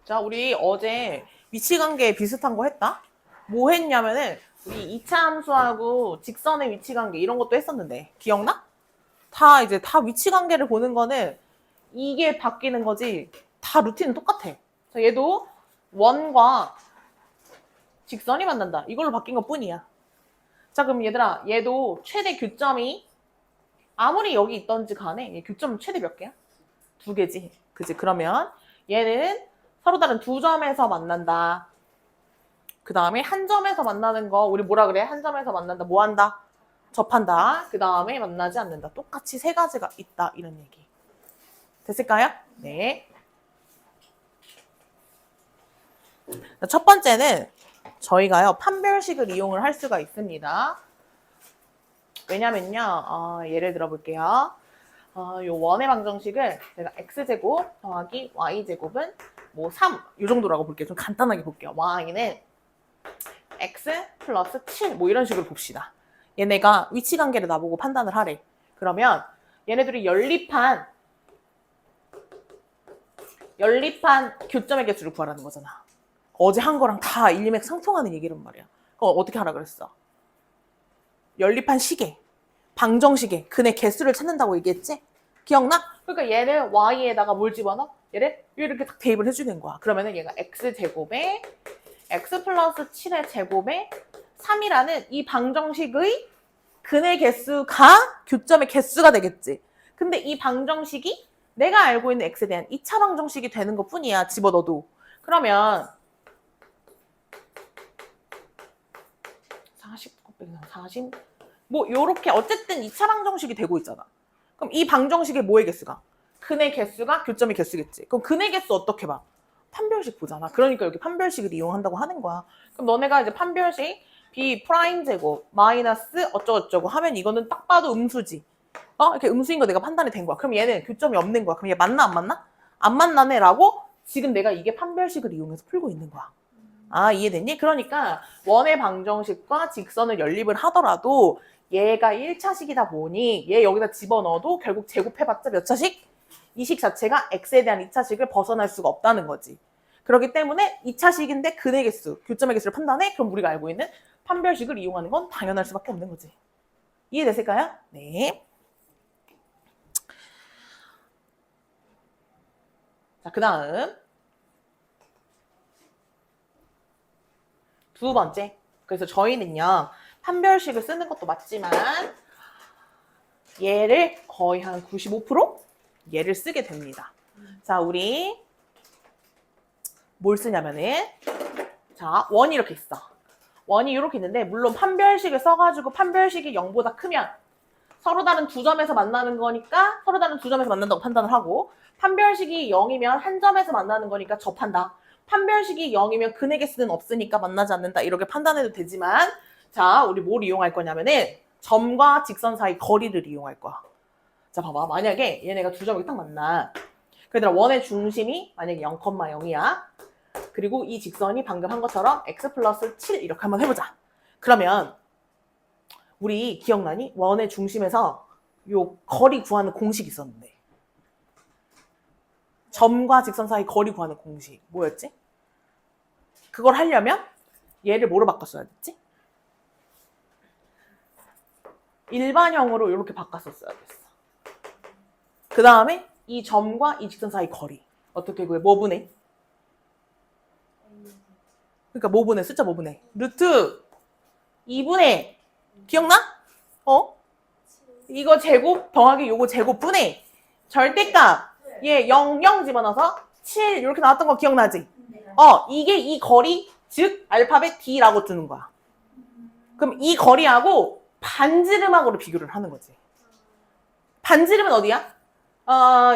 자, 우리 어제 위치관계 비슷한 거 했다? 뭐 했냐면은 우리 2차 함수하고 직선의 위치관계 이런 것도 했었는데 기억나? 다 위치관계를 보는 거는 이게 바뀌는 거지 다 루틴은 똑같아. 자, 얘도 원과 직선이 만난다. 이걸로 바뀐 것 뿐이야. 자, 그럼 얘들아, 얘도 최대 교점이 아무리 여기 있던지 간에 얘 교점 최대 몇 개야? 2개지. 그지? 그러면 얘는 서로 다른 2점에서 만난다. 그 다음에 한 점에서 만나는 거 우리 뭐라 그래? 한 점에서 만난다. 뭐 한다? 접한다. 그 다음에 만나지 않는다. 똑같이 3가지가 있다. 이런 얘기. 됐을까요? 네. 첫 번째는 저희가요. 판별식을 이용을 할 수가 있습니다. 왜냐면요. 예를 들어 볼게요. 요 원의 방정식을 내가 x제곱 더하기 y제곱은 뭐 3, 요 정도라고 볼게요. 좀 간단하게 볼게요. y는 x 플러스 7, 뭐 이런 식으로 봅시다. 얘네가 위치관계를 나보고 판단을 하래. 그러면 얘네들이 연립한 교점의 개수를 구하라는 거잖아. 어제 한 거랑 다 일맥상통하는 얘기란 말이야. 그럼 어떻게 하라 그랬어? 연립한 시계, 방정식에 근의 개수를 찾는다고 얘기했지? 기억나? 그러니까 얘를 y에다가 뭘 집어넣어? 얘를 이렇게 딱 대입을 해주는 거야. 그러면은 얘가 x제곱에 x 플러스 7의 제곱에 3이라는 이 방정식의 근의 개수가 교점의 개수가 되겠지. 근데 이 방정식이 내가 알고 있는 x에 대한 2차 방정식이 되는 것 뿐이야. 집어넣어도. 그러면 40 뭐 요렇게 어쨌든 2차 방정식이 되고 있잖아. 그럼 이 방정식의 뭐의 개수가? 근의 개수가 교점의 개수겠지. 그럼 근의 개수 어떻게 봐? 판별식 보잖아. 그러니까 여기 판별식을 이용한다고 하는 거야. 그럼 너네가 이제 판별식 b 프라임 제곱 마이너스 어쩌고저쩌고 하면 이거는 딱 봐도 음수지. 이렇게 음수인 거 내가 판단이 된 거야. 그럼 얘는 교점이 없는 거야. 그럼 얘 맞나 안 맞나? 안 만나네 라고 지금 내가 이게 판별식을 이용해서 풀고 있는 거야. 이해됐니? 그러니까 원의 방정식과 직선을 연립을 하더라도 얘가 1차식이다 보니 얘 여기다 집어넣어도 결국 제곱해봤자 몇 차식? 이 식 자체가 x에 대한 2차식을 벗어날 수가 없다는 거지. 그렇기 때문에 2차식인데 근의 개수, 교점의 개수를 판단해? 그럼 우리가 알고 있는 판별식을 이용하는 건 당연할 수밖에 없는 거지. 이해됐을까요? 네. 자, 그 다음 두 번째. 그래서 저희는요. 판별식을 쓰는 것도 맞지만 얘를 거의 한 95% 얘를 쓰게 됩니다. 자, 우리 뭘 쓰냐면은 자, 원이 이렇게 있어. 원이 이렇게 있는데 물론 판별식을 써가지고 판별식이 0보다 크면 서로 다른 2점에서 만나는 거니까 서로 다른 2점에서 만난다고 판단을 하고 판별식이 0이면 한 점에서 만나는 거니까 접한다. 판별식이 0이면 근의 개수는 없으니까 만나지 않는다. 이렇게 판단해도 되지만 자, 우리 뭘 이용할 거냐면은 점과 직선 사이 거리를 이용할 거야. 자, 봐봐. 만약에 얘네가 2점이 딱 만나. 그러니까 원의 중심이 만약에 0,0이야. 그리고 이 직선이 방금 한 것처럼 x 플러스 7 이렇게 한번 해보자. 그러면 우리 기억나니? 원의 중심에서 요 거리 구하는 공식이 있었는데 점과 직선 사이 거리 구하는 공식 뭐였지? 그걸 하려면 얘를 뭐로 바꿨어야 됐지? 일반형으로 이렇게 바꿨었어야 됐어. 그 다음에 이 점과 이 직선 사이 거리 어떻게 구해? 뭐 분해? 그러니까 뭐 분해? 숫자 뭐 분해? 루트 2분의 기억나? 이거 제곱 더하기 요거 제곱 분해 절대값 얘 0, 0 집어넣어서 7 이렇게 나왔던 거 기억나지? 이게 이 거리 즉 알파벳 D라고 주는 거야. 그럼 이 거리하고 반지름하고를 비교를 하는 거지. 반지름은 어디야?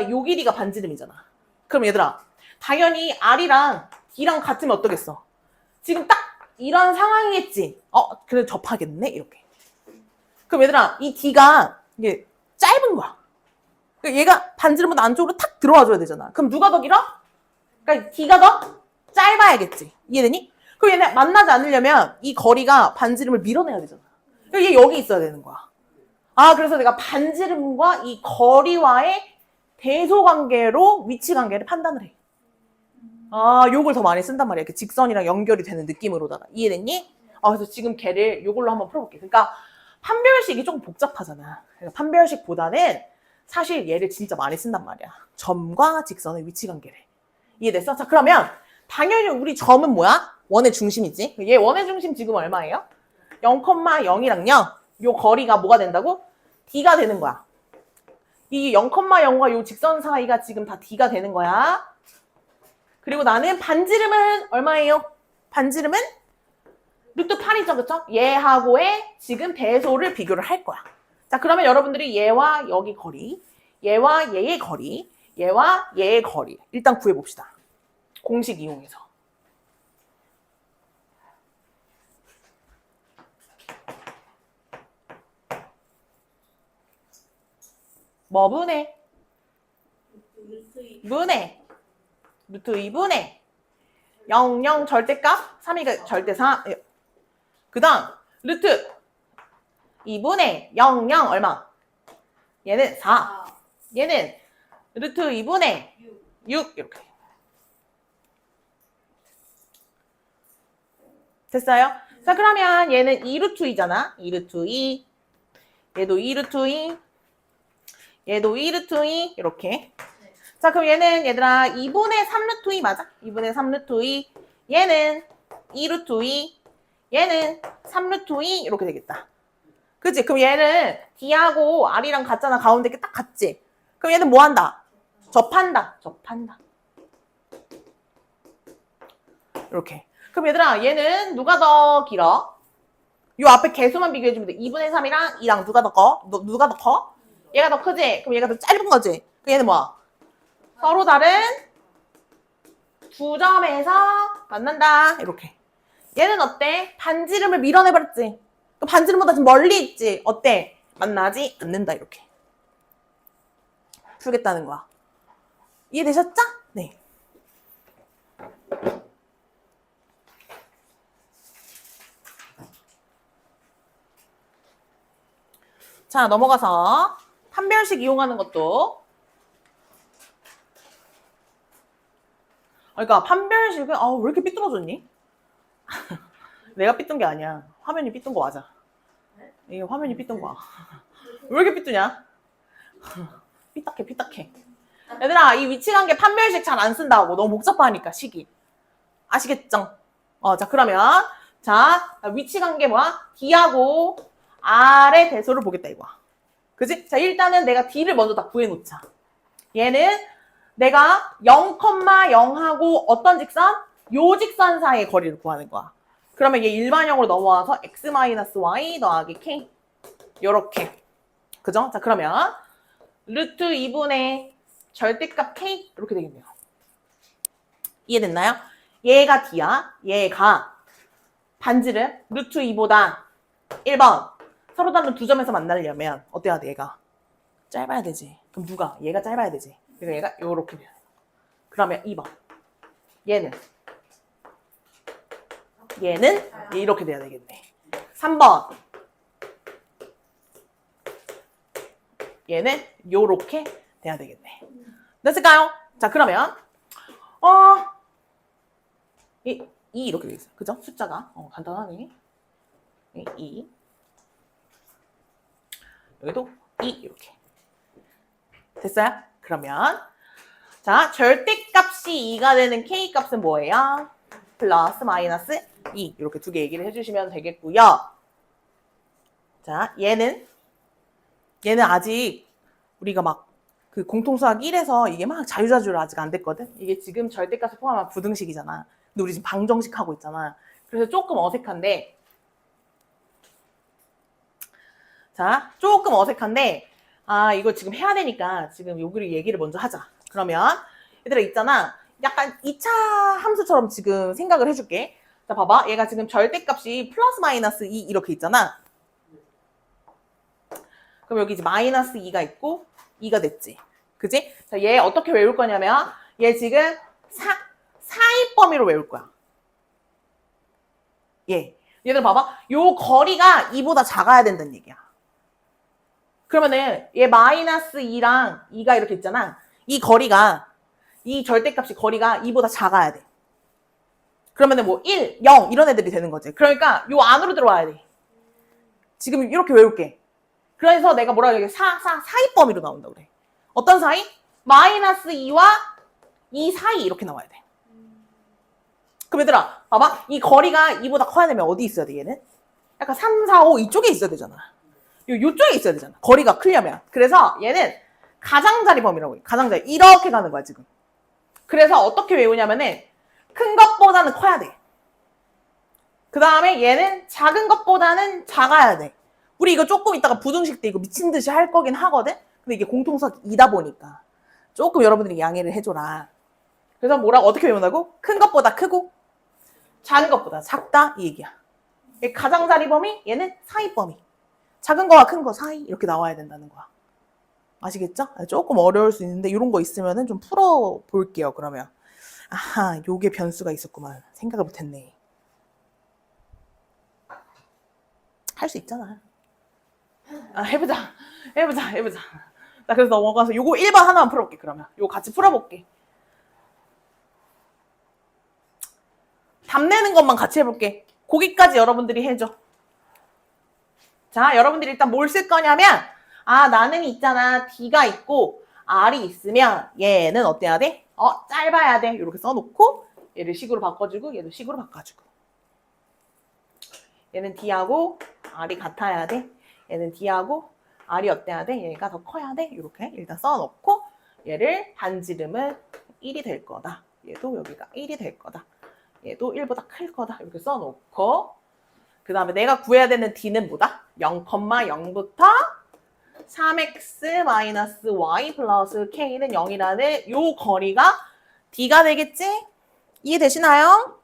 요 길이가 반지름이잖아. 그럼 얘들아 당연히 R이랑 D랑 같으면 어떠겠어? 지금 딱 이런 상황이겠지. 그래 접하겠네 이렇게. 그럼 얘들아 이 D가 이게 짧은 거야. 그러니까 얘가 반지름보다 안쪽으로 탁 들어와 줘야 되잖아. 그럼 누가 더 길어? 그러니까 D가 더 짧아야겠지. 이해되니? 그럼 얘네 만나지 않으려면 이 거리가 반지름을 밀어내야 되잖아. 그러니까 얘 여기 있어야 되는 거야. 그래서 내가 반지름과 이 거리와의 대소관계로 위치관계를 판단을 해. 요걸 더 많이 쓴단 말이야. 이렇게 직선이랑 연결이 되는 느낌으로다가. 이해됐니? 그래서 지금 걔를 요걸로 한번 풀어볼게. 그러니까 판별식이 조금 복잡하잖아. 그러니까 판별식보다는 사실 얘를 진짜 많이 쓴단 말이야. 점과 직선의 위치 관계를. 이해됐어? 자, 그러면 당연히 우리 점은 뭐야? 원의 중심이지. 얘 원의 중심 지금 얼마예요? 0,0이랑요. 요 거리가 뭐가 된다고? D가 되는 거야. 이 0,0과 요 직선 사이가 지금 다 D가 되는 거야. 그리고 나는 반지름은 얼마예요? 반지름은 루트 8이죠, 그쵸? 얘하고의 지금 대소를 비교를 할 거야. 자, 그러면 여러분들이 얘와 여기 거리, 얘와 얘의 거리, 얘와 얘의 거리 일단 구해봅시다. 공식 이용해서. 뭐 분해? 분해. 루트 2분의 0, 0 절대값, 3이가 절대 3. 그 다음 루트 2분의 0, 0 얼마? 얘는 4. 얘는 루트 2분의 6 이렇게. 됐어요? 자, 그러면 얘는 2루트 2잖아. 2루트 2. 얘도 2루트 2. 얘도 2루트 2 이렇게. 자, 그럼 얘는 얘들아 2분의 3루트 2 맞아? 2분의 3루트 2. 얘는 2루트 2. 얘는 3루트 2 이렇게 되겠다. 그치? 그럼 얘는 D하고 R이랑 같잖아. 가운데 게 딱 같지? 그럼 얘는 뭐 한다? 접한다. 접한다. 이렇게. 그럼 얘들아 얘는 누가 더 길어? 요 앞에 개수만 비교해주면 돼. 2분의 3이랑 2랑 누가 더 커? 누가 더 커? 얘가 더 크지? 그럼 얘가 더 짧은 거지? 그럼 얘는 뭐야? 서로 다른 두 점에서 만난다. 이렇게. 얘는 어때? 반지름을 밀어내버렸지? 반지름보다 좀 멀리 있지? 어때? 만나지 않는다. 이렇게. 풀겠다는 거야. 이해되셨죠? 네. 자, 넘어가서 판별식 이용하는 것도. 그러니까 판별식은 왜 이렇게 삐뚤어졌니? 내가 삐뚤은 게 아니야. 화면이 삐뚤은 거 맞아. 이게 화면이 삐뚤은 거야. 왜 이렇게 삐뚤냐? 삐딱해 삐딱해. 얘들아 이 위치관계 판별식 잘 안 쓴다고. 너무 복잡하니까 식이. 아시겠죠? 자 그러면 자 위치관계 뭐야? D하고 R의 대소를 보겠다 이거야. 그지? 자 일단은 내가 D를 먼저 다 구해놓자. 얘는 내가 0,0하고 어떤 직선? 요 직선 사이의 거리를 구하는 거야. 그러면 얘 일반형으로 넘어와서 x-y 더하기 k 요렇게. 그죠? 자 그러면 루트 2분의 절대값 k 이렇게 되겠네요. 이해됐나요? 얘가 D야. 얘가 반지름 루트 2보다 1번 서로 다른 두 점에서 만나려면 어때야 돼? 얘가 짧아야 되지. 그럼 누가? 얘가 짧아야 되지. 그래서 얘가 요렇게 돼요. 그러면 2번 얘는 이렇게 돼야 되겠네. 3번 얘는 요렇게 돼야 되겠네. 됐을까요? 자 그러면 이 이렇게 돼 있어요. 그죠? 숫자가 간단하네. 2 여기도 2 이렇게 됐어요? 그러면 자 절대값이 2가 되는 K값은 뭐예요? 플러스 마이너스 2 이렇게 두 개 얘기를 해주시면 되겠고요. 자 얘는 아직 우리가 막 그 공통수학 1에서 이게 막 자유자주로 아직 안 됐거든. 이게 지금 절대값을 포함한 부등식이잖아. 근데 우리 지금 방정식 하고 있잖아. 그래서 조금 어색한데 자 조금 어색한데 이거 지금 해야 되니까 지금 여기를 얘기를 먼저 하자. 그러면 얘들아 있잖아. 약간 2차 함수처럼 지금 생각을 해줄게. 자 봐봐. 얘가 지금 절대값이 플러스 마이너스 2 이렇게 있잖아. 그럼 여기 이제 마이너스 2가 있고 2가 됐지. 그지? 자, 얘 어떻게 외울 거냐면 얘 지금 사이 범위로 외울 거야. 얘들 봐봐. 요 거리가 2보다 작아야 된다는 얘기야. 그러면은 얘 마이너스 2랑 2가 이렇게 있잖아. 이 거리가 이 절대값이 거리가 2보다 작아야 돼. 그러면은 뭐 1, 0 이런 애들이 되는 거지. 그러니까 요 안으로 들어와야 돼. 지금 이렇게 외울게. 그래서 내가 뭐라고 얘기해? 사이 범위로 나온다 그래. 어떤 사이? 마이너스 2와 2 사이 이렇게 나와야 돼. 그럼 얘들아 봐봐. 이 거리가 2보다 커야 되면 어디 있어야 돼 얘는? 약간 3, 4, 5 이쪽에 있어야 되잖아. 요쪽에 있어야 되잖아. 거리가 크려면. 그래서 얘는 가장자리 범위라고 해. 가장자리. 이렇게 가는 거야 지금. 그래서 어떻게 외우냐면은 큰 것보다는 커야 돼. 그 다음에 얘는 작은 것보다는 작아야 돼. 우리 이거 조금 이따가 부등식 때 이거 미친 듯이 할 거긴 하거든? 근데 이게 공통석이다 보니까 조금 여러분들이 양해를 해줘라. 그래서 뭐라고 어떻게 외운다고? 큰 것보다 크고 작은 것보다 작다 이 얘기야. 가장자리 범위, 얘는 사이 범위. 작은 거와 큰 거 사이 이렇게 나와야 된다는 거야. 아시겠죠? 조금 어려울 수 있는데 이런 거 있으면은 좀 풀어볼게요. 그러면 아하 요게 변수가 있었구만. 생각을 못했네. 할 수 있잖아. 해보자. 나 그래서 넘어가서 요거 1번 하나만 풀어볼게. 그러면 요거 같이 풀어볼게. 답 내는 것만 같이 해볼게. 거기까지 여러분들이 해줘. 자, 여러분들이 일단 뭘 쓸 거냐면 나는 있잖아. D가 있고 R이 있으면 얘는 어때야 돼? 짧아야 돼. 이렇게 써놓고 얘를 식으로 바꿔주고 얘도 식으로 바꿔주고 얘는 D하고 R이 같아야 돼. 얘는 D하고 R이 어때야 돼? 얘가 더 커야 돼. 이렇게 일단 써놓고 얘를 반지름은 1이 될 거다. 얘도 여기가 1이 될 거다. 얘도 1보다 클 거다. 이렇게 써놓고 그 다음에 내가 구해야 되는 D는 뭐다? 0,0부터 3x-y 플러스 k는 0이라는 요 거리가 D가 되겠지? 이해되시나요?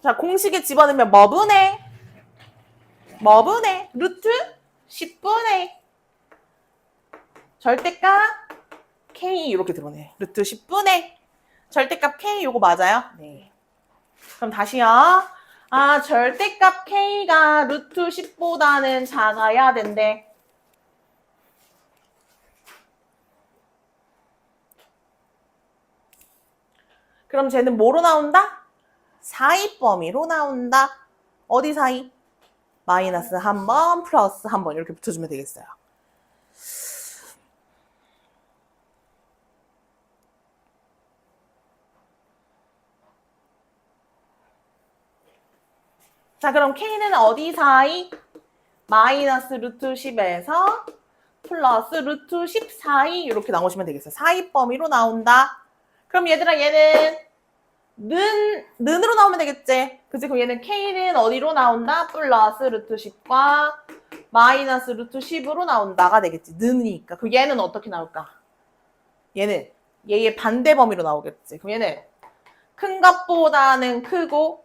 자, 공식에 집어넣으면 뭐분의 루트 10분의 절대값 k 이렇게 들어오네. 루트 10분의 절대값 k 요거 맞아요? 네. 그럼 다시요. 절대값 k가 루트 10보다는 작아야 된대. 그럼 쟤는 뭐로 나온다? 사이 범위로 나온다. 어디 사이? 마이너스 한 번, 플러스 한 번 이렇게 붙여주면 되겠어요. 자, 그럼 K는 어디 사이? 마이너스 루트 10에서 플러스 루트 10 사이 이렇게 나오시면 되겠어요. 사이 범위로 나온다. 그럼 얘들아 얘는 는으로 나오면 되겠지. 그치? 그럼 얘는 K는 어디로 나온다? 플러스 루트 10과 마이너스 루트 10으로 나온다가 되겠지. 는이니까. 그럼 얘는 어떻게 나올까? 얘는 얘의 반대 범위로 나오겠지. 그럼 얘는 큰 것보다는 크고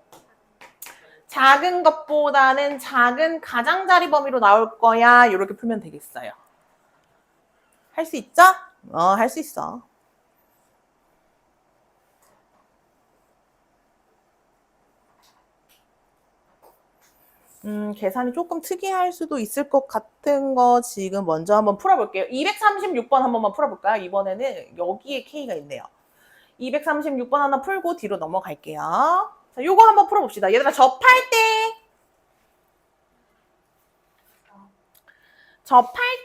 작은 것보다는 작은 가장자리 범위로 나올 거야. 이렇게 풀면 되겠어요. 할 수 있죠? 할 수 있어. 계산이 조금 특이할 수도 있을 것 같은 거 지금 먼저 한번 풀어볼게요. 236번 한 번만 풀어볼까요? 이번에는 여기에 K가 있네요. 236번 하나 풀고 뒤로 넘어갈게요. 자, 요거 한번 풀어봅시다. 얘들아, 접할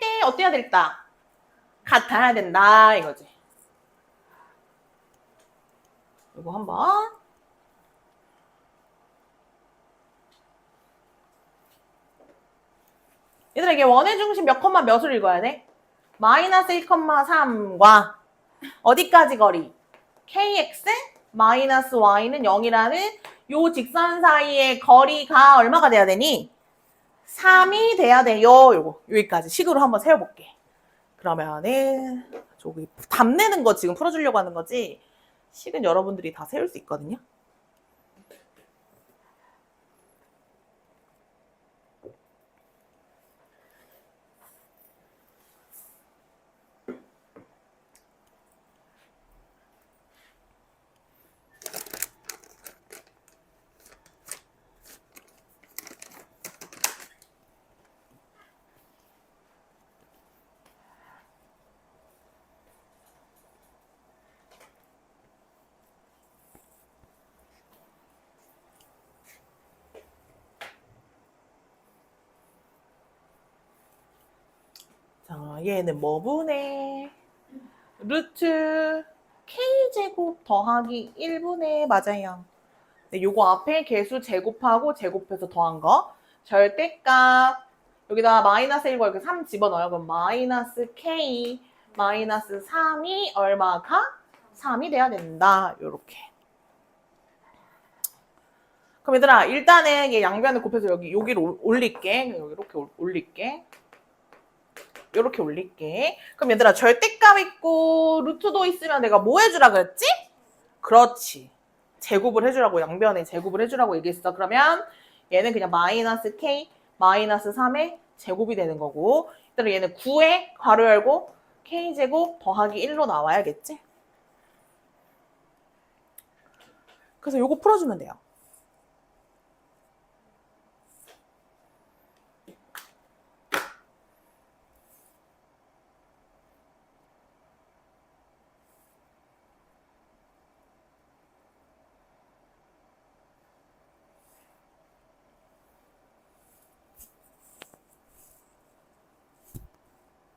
때 어때야 될까? 같아야 된다, 이거지. 요거 한번. 얘들아, 이게 원의 중심 몇 컴마 몇을 읽어야 돼? 마이너스 1,3과 어디까지 거리? kx 마이너스 y는 0이라는 요 직선 사이의 거리가 얼마가 돼야 되니? 3이 돼야 돼요. 요거 여기까지 식으로 한번 세워볼게. 그러면은 저기 답 내는 거 지금 풀어주려고 하는 거지 식은 여러분들이 다 세울 수 있거든요. 자, 얘는 뭐분의 루트 K제곱 더하기 1분의 맞아요. 네, 요거 앞에 개수 제곱하고 제곱해서 더한 거. 절대값. 여기다 마이너스 1과 이렇게 3 집어넣어요. 그럼 마이너스 K 마이너스 3이 얼마가? 3이 돼야 된다. 요렇게. 그럼 얘들아 일단은 얘 양변을 곱해서 여기로 올릴게. 여기 이렇게 올릴게. 이렇게 올릴게. 그럼 얘들아 절대값 있고 루트도 있으면 내가 뭐 해주라 그랬지? 그렇지. 제곱을 해주라고 양변에 제곱을 해주라고 얘기했어. 그러면 얘는 그냥 마이너스 K 마이너스 3의 제곱이 되는 거고 얘들아 얘는 9에 괄호 열고 K제곱 더하기 1로 나와야겠지? 그래서 요거 풀어주면 돼요.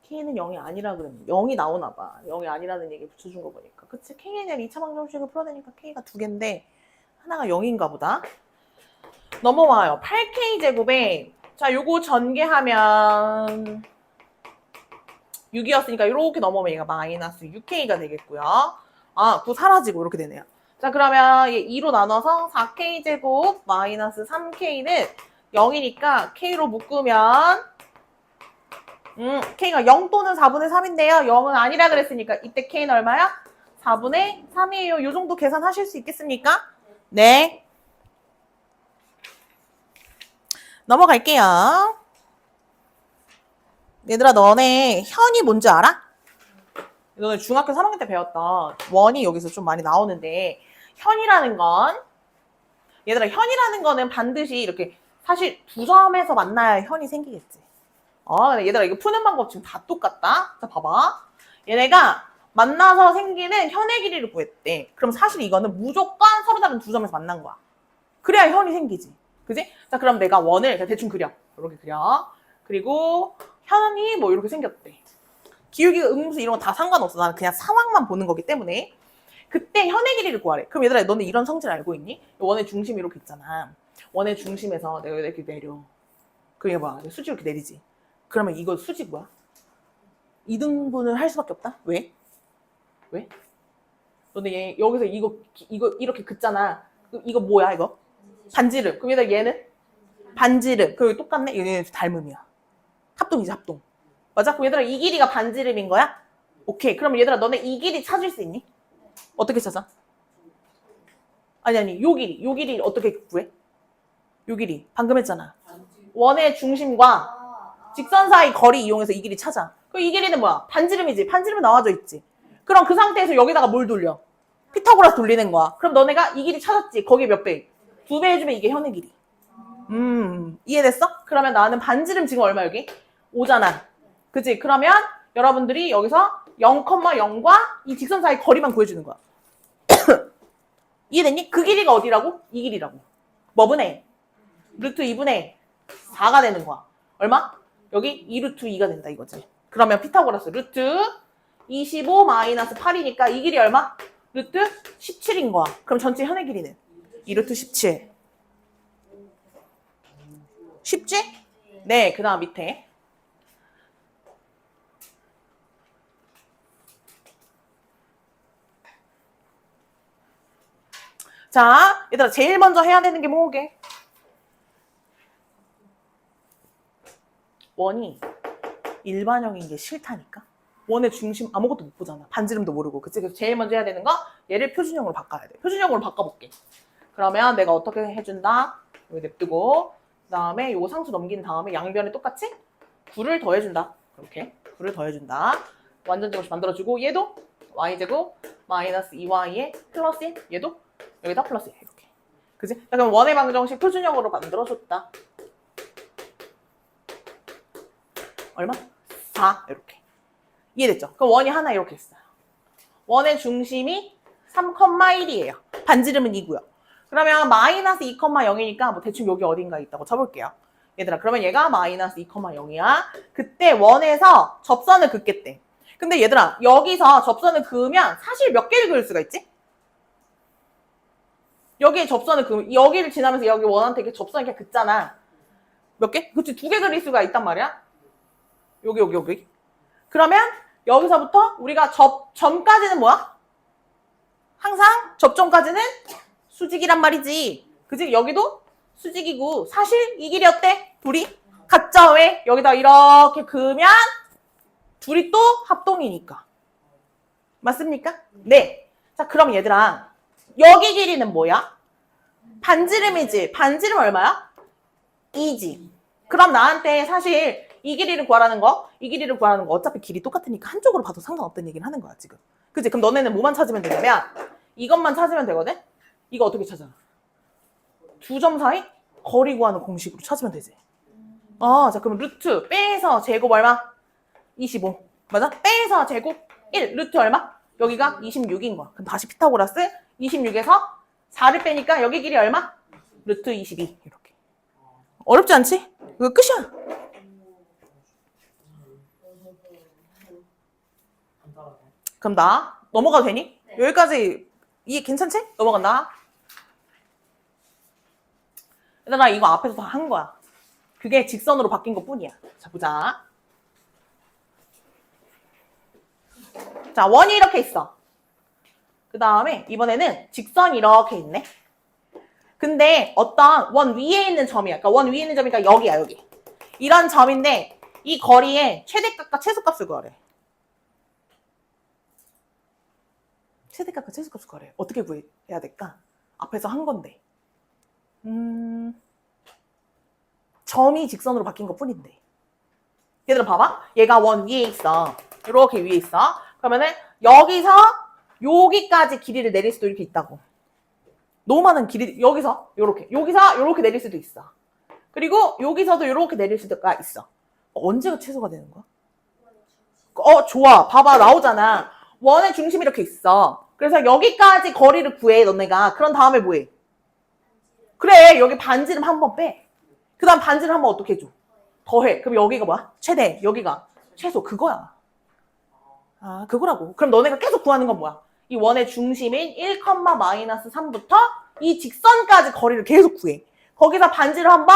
K는 0이 아니라 그러면 0이 나오나 봐. 0이 아니라는 얘기 붙여준 거 보니까. 그치? K에 대한 2차 방정식을 풀어내니까 K가 2개인데 하나가 0인가 보다. 넘어와요. 8K제곱에 자 요거 전개하면 6이었으니까 이렇게 넘어오면 얘가 마이너스 6K가 되겠고요. 아, 9 사라지고 이렇게 되네요. 자 그러면 얘 2로 나눠서 4K제곱 마이너스 3K는 0이니까 K로 묶으면 K가 0 또는 4분의 3인데요. 0은 아니라 그랬으니까 이때 K는 얼마야? 4분의 3이에요. 요 정도 계산하실 수 있겠습니까? 네. 넘어갈게요. 얘들아 너네 현이 뭔지 알아? 너네 중학교 3학년 때 배웠던 원이 여기서 좀 많이 나오는데 현이라는 건 얘들아 현이라는 거는 반드시 이렇게 사실 두 점에서 만나야 현이 생기겠지. 얘들아 이거 푸는 방법 지금 다 똑같다. 자 봐봐. 얘네가 만나서 생기는 현의 길이를 구했대. 그럼 사실 이거는 무조건 서로 다른 두 점에서 만난 거야. 그래야 현이 생기지. 그지? 자 그럼 내가 원을 대충 그려. 이렇게 그려. 그리고 현이 뭐 이렇게 생겼대. 기울기, 음수 이런 거 다 상관없어. 나는 그냥 상황만 보는 거기 때문에. 그때 현의 길이를 구하래. 그럼 얘들아 너네 이런 성질 알고 있니? 원의 중심이 이렇게 있잖아. 원의 중심에서 내가 이렇게 내려. 그게 뭐야? 수직 이렇게 내리지. 그러면 이거 수직 뭐야? 2등분을 할 수밖에 없다? 왜? 왜? 너네 얘 여기서 이거 이렇게 긋잖아. 이거 뭐야 이거? 반지름. 그럼 얘는 반지름. 그럼 똑같네? 얘네 닮음이야. 합동이지 합동. 맞아? 그럼 얘들아 이 길이가 반지름인 거야? 오케이. 그럼 얘들아 너네 이 길이 찾을 수 있니? 어떻게 찾아? 아니 요 길이 어떻게 구해? 요 길이 방금 했잖아. 원의 중심과 직선 사이 거리 이용해서 이 길이 찾아. 그럼 이 길이는 뭐야? 반지름이지. 반지름 나와져 있지. 그럼 그 상태에서 여기다가 뭘 돌려? 피타고라스 돌리는 거야. 그럼 너네가 이 길이 찾았지. 거기에 몇 배? 2배 해주면 이게 현의 길이. 이해됐어? 그러면 나는 반지름 지금 얼마 여기? 5잖아. 그치? 그러면 여러분들이 여기서 0,0과 이 직선 사이 거리만 구해주는 거야. 이해됐니? 그 길이가 어디라고? 이 길이라고. 뭐 분의? 루트 2분의 4가 되는 거야. 얼마? 여기 2루트 2가 된다 이거지. 그러면 피타고라스 루트 25 마이너스 8이니까 이 길이 얼마? 루트 17인 거야. 그럼 전체 현의 길이는 2루트 17. 쉽지? 네, 그 다음 밑에. 자, 얘들아 제일 먼저 해야 되는 게 뭐게? 원이 일반형인 게 싫다니까? 원의 중심 아무것도 못 보잖아. 반지름도 모르고. 그치? 그래서 제일 먼저 해야 되는 거 얘를 표준형으로 바꿔야 돼. 표준형으로 바꿔볼게. 그러면 내가 어떻게 해준다? 여기 냅두고 그 다음에 요거 상수 넘긴 다음에 양변에 똑같이 9를 더해준다. 이렇게 9를 더해준다. 완전제곱식 만들어주고 얘도 y제곱 마이너스 2y에 플러스 1 얘도 여기다 플러스 1 이렇게. 그치? 자, 그럼 원의 방정식 표준형으로 만들어줬다. 얼마? 4 이렇게. 이해됐죠? 그럼 원이 하나 이렇게 있어요. 원의 중심이 3,1이에요. 반지름은 2고요. 그러면 마이너스 2,0이니까 뭐 대충 여기 어딘가에 있다고 쳐볼게요. 얘들아, 그러면 얘가 마이너스 2,0이야. 그때 원에서 접선을 긋겠대. 근데 얘들아, 여기서 접선을 그으면 사실 몇 개를 그을 수가 있지? 여기에 접선을 그으면 여기를 지나면서 여기 원한테 이렇게 접선을 이렇게 긋잖아. 몇 개? 그치, 2개 그릴 수가 있단 말이야. 여기. 그러면 여기서부터 우리가 점까지는 뭐야? 항상 접점까지는 수직이란 말이지. 그치? 여기도 수직이고 사실 이 길이 어때? 둘이 같죠? 왜? 여기다 이렇게 그으면 둘이 또 합동이니까. 맞습니까? 네. 자, 그럼 얘들아, 여기 길이는 뭐야? 반지름이지. 반지름 얼마야? 2지. 그럼 나한테 사실 이 길이를 구하라는 거, 이 길이를 구하라는 거 어차피 길이 똑같으니까 한쪽으로 봐도 상관없다는 얘기를 하는 거야, 지금. 그치? 그럼 너네는 뭐만 찾으면 되냐면 이것만 찾으면 되거든? 이거 어떻게 찾아? 두 점 사이 거리 구하는 공식으로 찾으면 되지. 자, 그럼 루트 빼서 제곱 얼마? 25. 맞아? 빼서 제곱 1. 루트 얼마? 여기가 26인 거야. 그럼 다시 피타고라스 26에서 4를 빼니까 여기 길이 얼마? 루트 22. 이렇게. 어렵지 않지? 이거 끝이야. 그럼 나 넘어가도 되니? 네. 여기까지 이해 괜찮지? 넘어간다. 얘들아, 이거 앞에서 다 한 거야. 그게 직선으로 바뀐 것 뿐이야. 자, 보자. 자, 원이 이렇게 있어. 그 다음에 이번에는 직선이 이렇게 있네. 근데 어떤 원 위에 있는 점이야. 그러니까 원 위에 있는 점이니까 여기야, 여기. 이런 점인데 이 거리의 최대값과 최소값을 구하래. 최대값과 최소값을 구하래. 어떻게 구해야 될까? 앞에서 한 건데. 점이 직선으로 바뀐 것 뿐인데. 얘들아 봐봐. 얘가 원 위에 있어. 이렇게 위에 있어. 그러면은 여기서 여기까지 길이를 내릴 수도 이렇게 있다고. 너무 많은 길이 여기서 요렇게 내릴 수도 있어. 그리고 여기서도 이렇게 내릴 수가 있어. 언제가 최소가 되는 거야? 좋아. 봐봐, 나오잖아. 원의 중심이 이렇게 있어. 그래서 여기까지 거리를 구해, 너네가. 그런 다음에 뭐해? 그래, 여기 반지름 한번 빼. 그 다음 반지름 한번 어떻게 해줘? 더해. 그럼 여기가 뭐야? 최대. 여기가 최소. 그거야. 그거라고. 그럼 너네가 계속 구하는 건 뭐야? 이 원의 중심인 1,-3부터 이 직선까지 거리를 계속 구해. 거기서 반지름 한번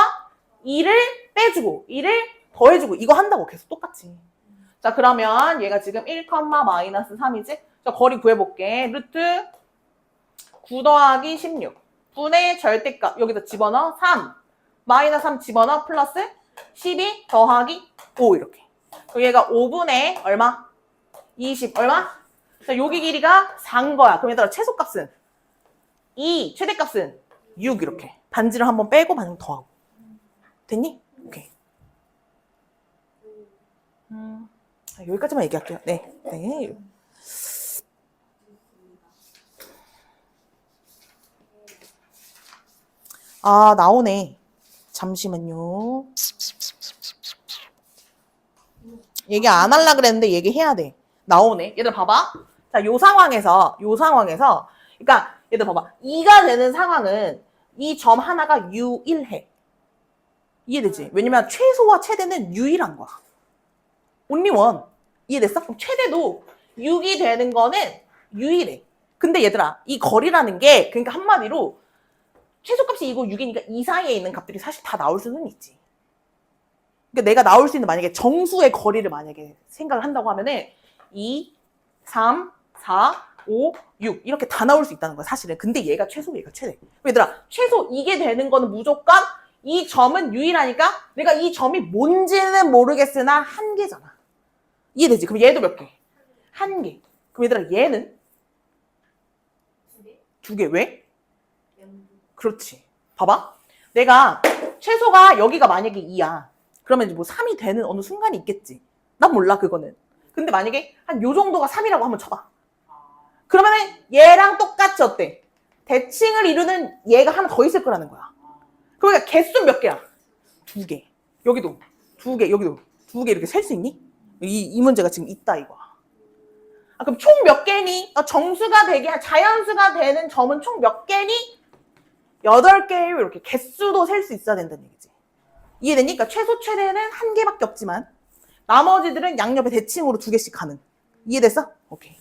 2를 빼주고 2를 더해주고 이거 한다고 계속 똑같이. 자, 그러면 얘가 지금 1,-3이지? 자, 거리 구해볼게. 루트 9 더하기 16 분의 절대값 여기다 집어넣어 3 마이너스 3 집어넣어 플러스 12 더하기 5 이렇게. 그럼 얘가 5분의 얼마? 20 얼마? 자, 여기 길이가 4인 거야. 그럼 얘들아 최소값은 2, 최대값은 6 이렇게. 반지를 한번 빼고 반지를 더하고. 됐니? 오케이. 여기까지만 얘기할게요. 네. 네. 나오네. 잠시만요. 얘기 안 하려고 그랬는데 얘기해야 돼. 나오네. 얘들 봐봐. 자, 요 상황에서, 그러니까 얘들 봐봐. 2가 되는 상황은 이 점 하나가 유일해. 이해되지? 왜냐면 최소와 최대는 유일한 거야. only one. 이해됐어? 그럼 최대도 6이 되는 거는 유일해. 근데 얘들아, 이 거리라는 게, 그러니까 한마디로 최소값이 2고 6이니까 이 사이에 있는 값들이 사실 다 나올 수는 있지. 그러니까 내가 나올 수 있는 만약에 정수의 거리를 만약에 생각을 한다고 하면은 2, 3, 4, 5, 6 이렇게 다 나올 수 있다는 거야 사실은. 근데 얘가 최소, 얘가 최대. 얘들아 최소 이게 되는 거는 무조건 이 점은 유일하니까 내가 이 점이 뭔지는 모르겠으나 한 개잖아. 이해되지? 그럼 얘도 몇 개? 한 개. 그럼 얘들아 얘는? 두 개. 왜? 그렇지. 봐봐. 내가 최소가 여기가 만약에 2야. 그러면 이제 뭐 3이 되는 어느 순간이 있겠지. 난 몰라 그거는. 근데 만약에 한 요 정도가 3이라고 한번 쳐봐. 그러면은 얘랑 똑같이 어때? 대칭을 이루는 얘가 하나 더 있을 거라는 거야. 그러니까 개수 몇 개야? 2개. 여기도 2개, 여기도 2개 이렇게 셀 수 있니? 이 문제가 지금 있다 이거야. 그럼 총 몇 개니? 정수가 되게 자연수가 되는 점은 총 몇 개니? 8개예요. 이렇게 개수도 셀 수 있어야 된다는 얘기지. 이해되니? 그러니까 최소 최대는 한 개밖에 없지만 나머지들은 양옆에 대칭으로 두 개씩 가는. 이해됐어? 오케이.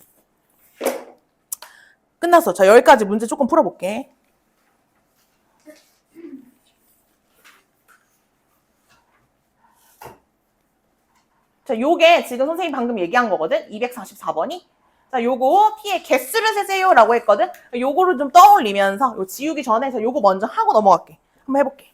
끝났어. 자, 여기까지 문제 조금 풀어볼게. 자, 요게 지금 선생님 방금 얘기한 거거든? 244번이. 자, 요거 P의 개수를 세세요 라고 했거든? 요거를 좀 떠올리면서 요 지우기 전에 요거 먼저 하고 넘어갈게. 한번 해볼게.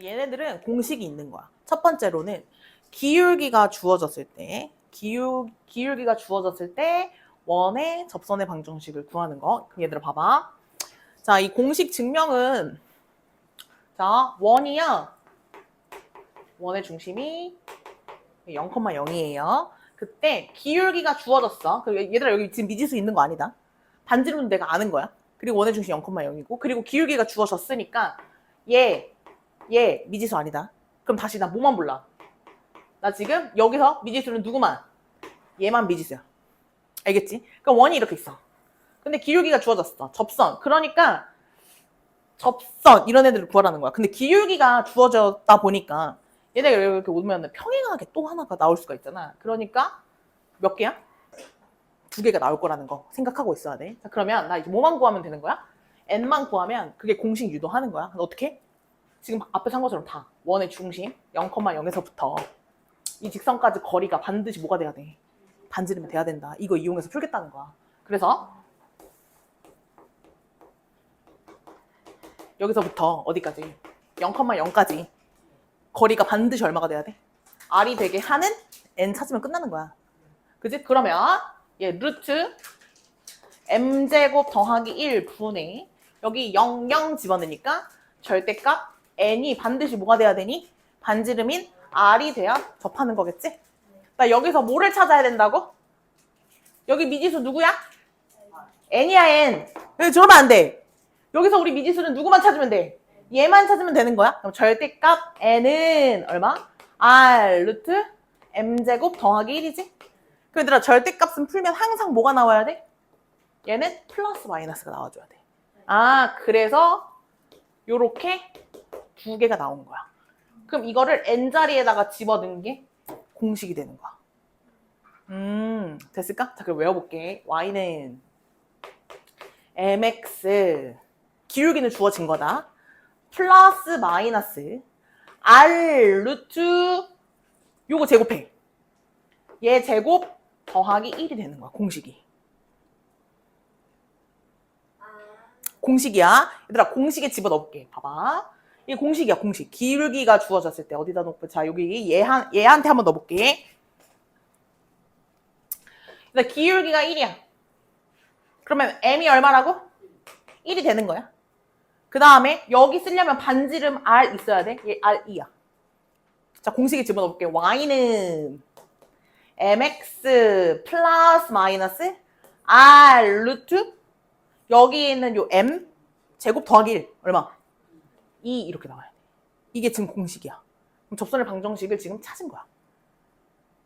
얘네들은 공식이 있는 거야. 첫 번째로는 기울기가 주어졌을 때 기울기가 주어졌을 때 원의 접선의 방정식을 구하는 거. 그럼 얘들아 봐봐. 자, 이 공식 증명은 자, 원이야. 원의 중심이 0,0이에요. 그때 기울기가 주어졌어. 얘들아 여기 지금 미지수 있는 거 아니다. 반지름은 내가 아는 거야. 그리고 원의 중심 0,0이고 그리고 기울기가 주어졌으니까 얘 미지수 아니다. 그럼 다시 나 뭐만 몰라? 나 지금 여기서 미지수는 누구만? 얘만 미지수야. 알겠지? 그럼 원이 이렇게 있어. 근데 기울기가 주어졌어. 접선. 그러니까 접선 이런 애들을 구하라는 거야. 근데 기울기가 주어졌다 보니까 얘네가 이렇게 오면 평행하게 또 하나가 나올 수가 있잖아. 그러니까 몇 개야? 두 개가 나올 거라는 거 생각하고 있어야 돼. 자, 그러면 나 이제 뭐만 구하면 되는 거야? n만 구하면 그게 공식 유도하는 거야. 어떻게? 지금 앞에서 한 것처럼 다 원의 중심 0,0에서부터 이 직선까지 거리가 반드시 뭐가 돼야 돼? 반지름이 돼야 된다. 이거 이용해서 풀겠다는 거야. 그래서 여기서부터 어디까지? 0,0까지 거리가 반드시 얼마가 돼야 돼? R이 되게 하는 n 찾으면 끝나는 거야. 그지? 그러면 얘 루트 m제곱 더하기 1분의 여기 0, 0 집어넣으니까 절대값 n이 반드시 뭐가 돼야 되니? 반지름인 R이 돼야 접하는 거겠지? 나 여기서 뭐를 찾아야 된다고? 여기 미지수 누구야? n이야 n. 저러면 안 돼. 여기서 우리 미지수는 누구만 찾으면 돼? 얘만 찾으면 되는 거야? 그럼 절대값 n은 얼마? R 루트 m제곱 더하기 1이지? 그 얘들아 절대값은 풀면 항상 뭐가 나와야 돼? 얘는 플러스 마이너스가 나와줘야 돼. 아, 그래서 요렇게 두 개가 나온 거야. 그럼 이거를 n자리에다가 집어넣은 게 공식이 되는 거야. 됐을까? 자, 그럼 외워볼게. y는 mx 기울기는 주어진 거다. 플러스 마이너스 r 루트 요거 제곱해. 얘 제곱 더하기 1이 되는 거야. 공식이. 공식이야. 얘들아 공식에 집어넣을게. 봐봐. 이게 공식이야. 공식. 기울기가 주어졌을 때 어디다 놓고 자 여기 얘한테 한번 넣어볼게. 그러니까 기울기가 1이야. 그러면 m이 얼마라고? 1이 되는 거야. 그 다음에 여기 쓰려면 반지름 r 있어야 돼. 얘 r2야. 자 공식에 집어넣을게. y는 mx 플러스 마이너스 r 루트 여기 있는 요 m 제곱 더하기 1 얼마? 2 이렇게 나와야 돼. 이게 지금 공식이야. 그럼 접선의 방정식을 지금 찾은 거야.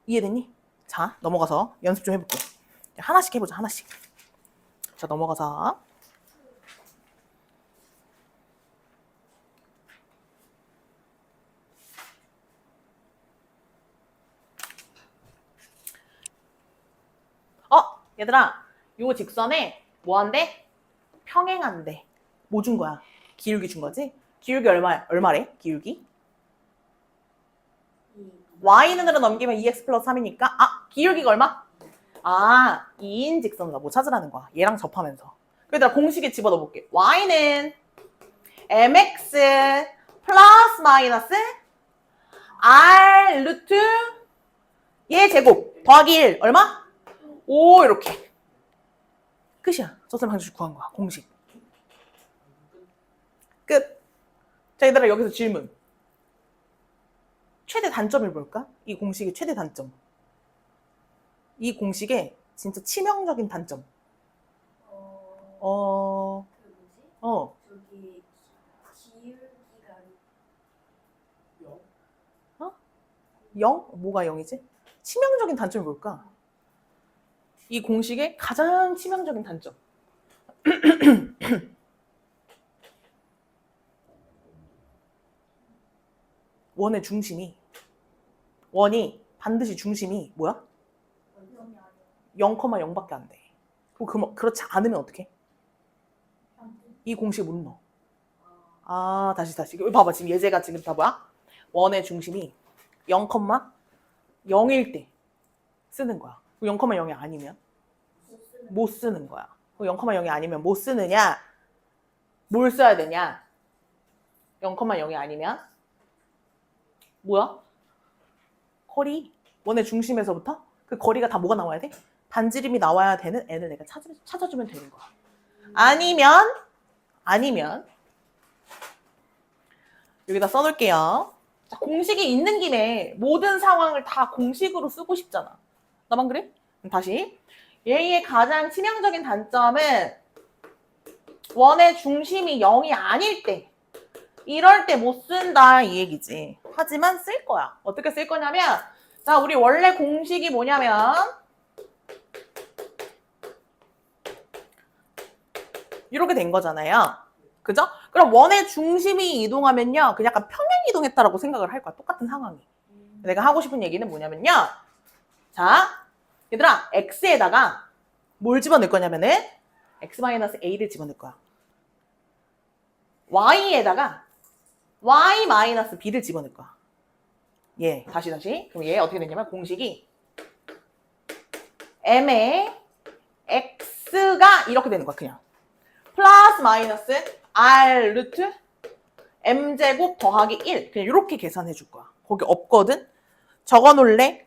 이해됐니? 자 넘어가서 연습 좀 해볼게. 하나씩 해보자. 하나씩. 자 넘어가서 얘들아 요 직선에 뭐 한대? 평행한대. 뭐 준 거야? 기울기 준 거지? 기울기 얼마래? 기울기? y는으로 넘기면 2x 플러스 3이니까 기울기가 얼마? 2인 직선을 뭐 찾으라는 거야. 얘랑 접하면서. 그래서 공식에 집어넣어볼게. y는 mx 플러스 마이너스 r 루트 얘 제곱 더하기 1 얼마? 5 이렇게. 끝이야. 접선 방정식 구한 거야. 공식. 끝. 자 얘들아 여기서 질문. 최대 단점을 볼까? 이 공식의 최대 단점. 이 공식의 진짜 치명적인 단점. 저기 기울기가 0? 0? 뭐가 0이지? 치명적인 단점이 뭘까? 이 공식의 가장 치명적인 단점. 원의 중심이, 원이 반드시 중심이 뭐야? 0,0밖에 안 돼. 그렇지 않으면 어떡해? 이 공식을 못 넣어. 아, 다시. 이거 봐봐. 지금 예제가 지금 다 뭐야? 원의 중심이 0,0일 때 쓰는 거야. 0,0이 아니면 못 쓰는 거야. 0,0이 아니면 못 쓰느냐? 뭘 써야 되냐? 0,0이 아니면 뭐야? 거리. 원의 중심에서부터 그 거리가 다 뭐가 나와야 돼? 반지름이 나와야 되는 n을 내가 찾아주면 되는 거야. 아니면 여기다 써놓을게요. 자, 공식이 있는 김에 모든 상황을 다 공식으로 쓰고 싶잖아. 나만 그래? 다시. 얘의 가장 치명적인 단점은 원의 중심이 0이 아닐 때, 이럴 때 못 쓴다 이 얘기지. 하지만 쓸 거야. 어떻게 쓸 거냐면, 자, 우리 원래 공식이 뭐냐면 이렇게 된 거잖아요. 그죠? 그럼 원의 중심이 이동하면요, 그냥 약간 평행 이동했다라고 생각을 할 거야. 똑같은 상황이. 내가 하고 싶은 얘기는 뭐냐면요. 자, 얘들아, x에다가 뭘 집어넣을 거냐면은 x-a를 집어넣을 거야. y에다가 y-b를 집어넣을 거야. 예, 다시. 그럼 얘 어떻게 되냐면 공식이 m의 x가 이렇게 되는 거야, 그냥. 플러스 마이너스 r 루트 m제곱 더하기 1. 그냥 이렇게 계산해 줄 거야. 거기 없거든? 적어 놓을래?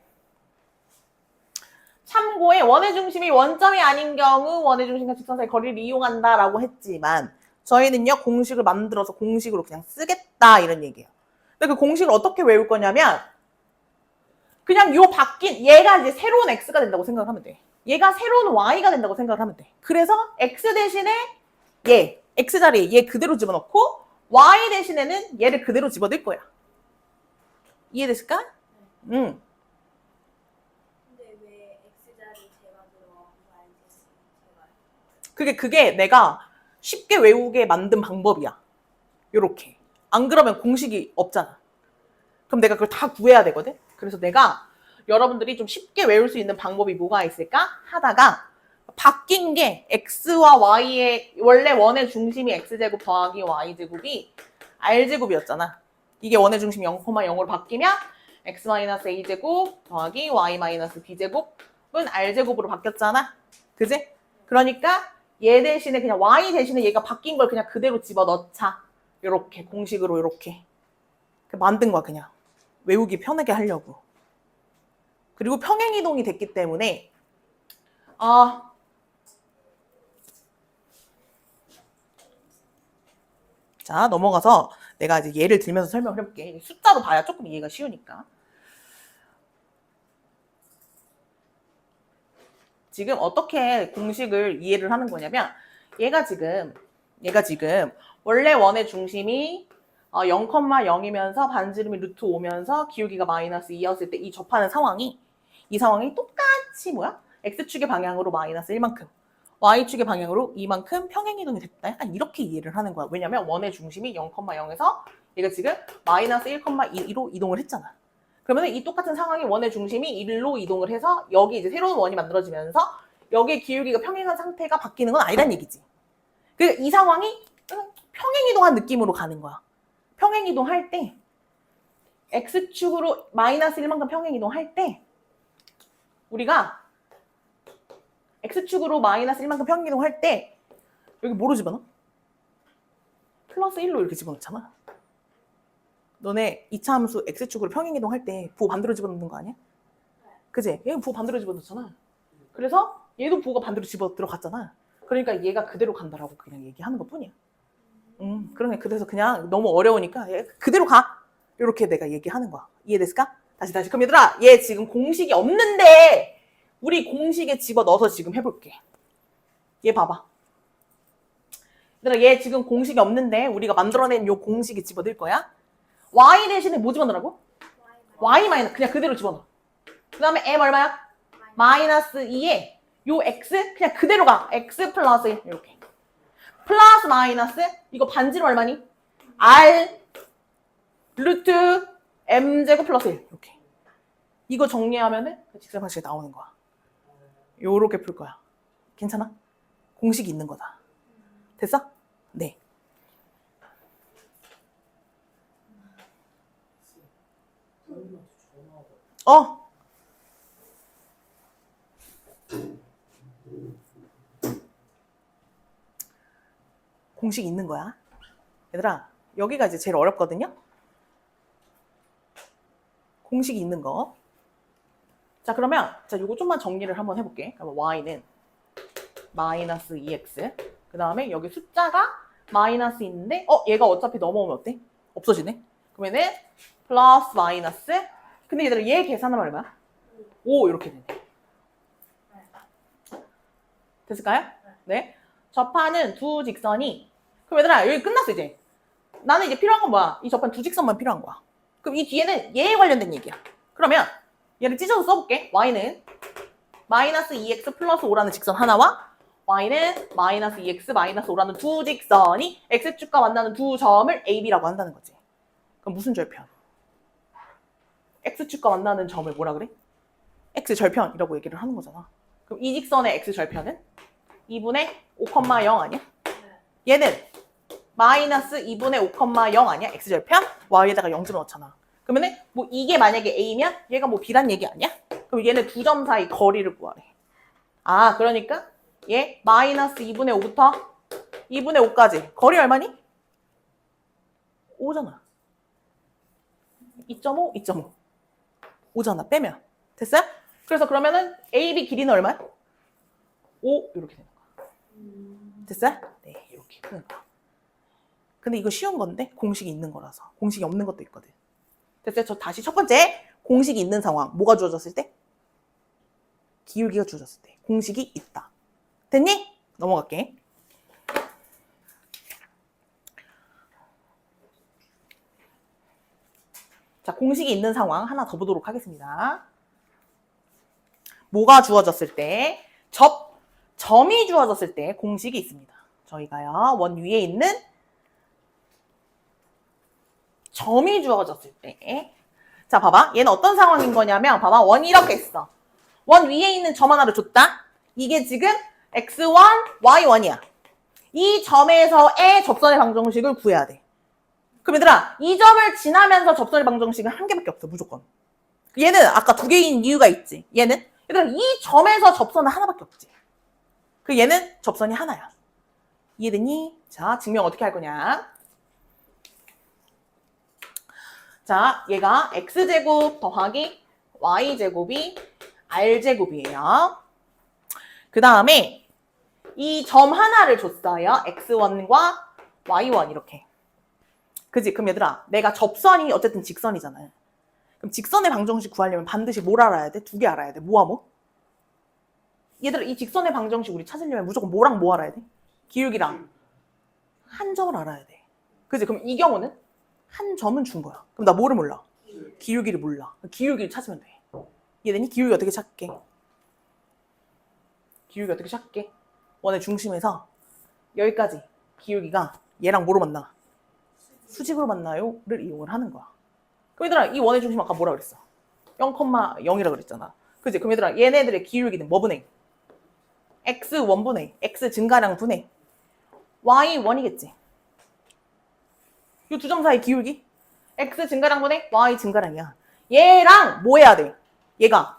참고에 원의 중심이 원점이 아닌 경우 원의 중심과 직선 사이 거리를 이용한다라고 했지만 저희는요, 공식을 만들어서 공식으로 그냥 쓰겠다 이런 얘기예요. 근데 그 공식을 어떻게 외울 거냐면 그냥 요 바뀐 얘가 이제 새로운 x가 된다고 생각을 하면 돼. 얘가 새로운 y가 된다고 생각을 하면 돼. 그래서 x 대신에 얘, x 자리에 얘 그대로 집어넣고 y 대신에는 얘를 그대로 집어넣을 거야. 이해됐을까? 응. 근데 왜 x 자리 제가 들어가고 y 자리 제가? 그게 내가 쉽게 외우게 만든 방법이야. 요렇게. 안 그러면 공식이 없잖아. 그럼 내가 그걸 다 구해야 되거든? 그래서 내가 여러분들이 좀 쉽게 외울 수 있는 방법이 뭐가 있을까? 하다가 바뀐 게 x와 y의 원래 원의 중심이 x제곱 더하기 y제곱이 r제곱이었잖아. 이게 원의 중심이 0,0으로 바뀌면 x-a제곱 더하기 y-b제곱은 r제곱으로 바뀌었잖아. 그지? 그러니까 얘 대신에 그냥 y 대신에 얘가 바뀐 걸 그냥 그대로 집어넣자. 요렇게 공식으로 요렇게 만든 거야, 그냥. 외우기 편하게 하려고. 그리고 평행이동이 됐기 때문에 자, 넘어가서 내가 이제 예를 들면서 설명을 해볼게. 숫자로 봐야 조금 이해가 쉬우니까. 지금 어떻게 공식을 이해를 하는 거냐면 얘가 지금 원래 원의 중심이 0,0이면서 반지름이 루트 5면서 기울기가 마이너스 2였을 때 이 접하는 상황이 똑같이 뭐야? x축의 방향으로 마이너스 1만큼 y축의 방향으로 2만큼 평행이동이 됐다. 약간 이렇게 이해를 하는 거야. 왜냐면 원의 중심이 0,0에서 얘가 지금 마이너스 1,2로 이동을 했잖아. 그러면 이 똑같은 상황이 원의 중심이 1로 이동을 해서 여기 이제 새로운 원이 만들어지면서 여기의 기울기가 평행한 상태가 바뀌는 건 아니란 얘기지. 그러니까 이 상황이 평행이동한 느낌으로 가는 거야. 평행이동할 때 x축으로 마이너스 1만큼 평행이동할 때 우리가 x축으로 마이너스 1만큼 평행이동할 때 여기 뭐로 집어넣어? 플러스 1로 이렇게 집어넣잖아. 너네 2차 함수 x축으로 평행이동할 때 부호 반대로 집어넣는 거 아니야? 그지? 얘는 부호 반대로 집어넣잖아. 그래서 얘도 부호가 반대로 집어 들어갔잖아. 그러니까 얘가 그대로 간다라고 그냥 얘기하는 것 뿐이야. 그러네. 그래서 그냥 너무 어려우니까 얘 그대로 가. 이렇게 내가 얘기하는 거야. 이해됐을까? 다시. 그럼 얘들아, 얘 지금 공식이 없는데 우리 공식에 집어넣어서 지금 해볼게. 얘 봐봐. 얘들아, 얘 지금 공식이 없는데 우리가 만들어낸 요 공식에 집어넣을 거야. y 대신에 뭐 집어넣으라고? y 마이너스 그냥 그대로 집어넣어. 그 다음에 m 얼마야? 마이너스 2에 요 x 그냥 그대로 가. x 플러스 1 이렇게. 플러스 마이너스 이거 반지름 얼마니? r 루트 m제곱 플러스 1 이렇게. 이거 정리하면은 직선 방식이 나오는 거야. 요렇게 풀 거야. 괜찮아? 공식이 있는 거다. 됐어? 네. 공식이 있는 거야. 얘들아, 여기가 이제 제일 어렵거든요? 공식이 있는 거. 자, 그러면, 자, 요거 좀만 정리를 한번 해볼게. 그러면 y는 마이너스 2x. 그 다음에 여기 숫자가 마이너스 있는데, 얘가 어차피 넘어오면 어때? 없어지네? 그러면은, 플러스 마이너스. 근데 얘들아, 얘 계산하면 얼마야? 5, 이렇게 되네. 됐을까요? 네. 접하는 두 직선이, 그럼 얘들아, 여기 끝났어, 이제. 나는 이제 필요한 건 뭐야? 이 접한 두 직선만 필요한 거야. 그럼 이 뒤에는 얘에 관련된 얘기야. 그러면 얘를 찢어서 써볼게. y는 마이너스 2x 플러스 5라는 직선 하나와 y는 마이너스 2x 마이너스 5라는 두 직선이 x축과 만나는 두 점을 ab라고 한다는 거지. 그럼 무슨 절편? x축과 만나는 점을 뭐라 그래? x절편이라고 얘기를 하는 거잖아. 그럼 이 직선의 x절편은 2분의 5,0 아니야? 얘는 마이너스 2분의 5,0 아니야? x절편? y에다가 0 집어넣잖아. 그러면은 뭐 이게 만약에 a면 얘가 뭐 b란 얘기 아니야? 그럼 얘네 두 점 사이 거리를 구하래. 아, 그러니까 얘 마이너스 2분의 5부터 2분의 5까지 거리 얼마니? 5잖아. 2.5, 2.5. 5잖아. 빼면. 됐어요? 그래서 그러면은 AB 길이는 얼마야? 5 이렇게 되는 거야. 됐어요? 네, 이렇게 푸는 거야. 근데 이거 쉬운 건데 공식이 있는 거라서. 공식이 없는 것도 있거든. 됐어요? 저 다시 첫 번째 공식이 있는 상황. 뭐가 주어졌을 때? 기울기가 주어졌을 때. 공식이 있다. 됐니? 넘어갈게. 자, 공식이 있는 상황 하나 더 보도록 하겠습니다. 뭐가 주어졌을 때? 점이 주어졌을 때 공식이 있습니다. 저희가요, 원 위에 있는 점이 주어졌을 때. 자, 봐봐. 얘는 어떤 상황인 거냐면, 봐봐. 원이 이렇게 있어. 원 위에 있는 점 하나를 줬다. 이게 지금 x1, y1이야. 이 점에서의 접선의 방정식을 구해야 돼. 그럼 얘들아, 이 점을 지나면서 접선의 방정식은 한 개밖에 없어, 무조건. 얘는 아까 두 개인 이유가 있지. 얘는 얘들아, 이 점에서 접선은 하나밖에 없지. 그 얘는 접선이 하나야. 이해되니? 자, 증명 어떻게 할 거냐? 자, 얘가 x제곱 더하기 y제곱이 r제곱이에요. 그 다음에 이 점 하나를 줬어요. x1과 y1 이렇게. 그지? 그럼 얘들아, 내가 접선이 어쨌든 직선이잖아요. 그럼 직선의 방정식 구하려면 반드시 뭘 알아야 돼? 두 개 알아야 돼. 뭐와 뭐? 얘들아, 이 직선의 방정식 우리 찾으려면 무조건 뭐랑 뭐 알아야 돼? 기울기랑 한 점을 알아야 돼. 그지? 그럼 이 경우는 한 점은 준 거야. 그럼 나 뭐를 몰라? 기울기를 몰라. 기울기를 찾으면 돼. 이해되니? 기울기 어떻게 찾게? 기울기 어떻게 찾게? 원의 중심에서 여기까지 기울기가 얘랑 뭐로 만나? 수직으로 만나요? 를 이용을 하는 거야. 그럼 얘들아, 이 원의 중심 아까 뭐라 그랬어? 0,0이라 그랬잖아. 그치? 그럼 얘들아, 얘네들의 기울기는 뭐 분의? x1분의 x 증가량 분의 y1이겠지. 이 두 점 사이 기울기? x 증가량 분의 y 증가량이야. 얘랑 뭐 해야 돼? 얘가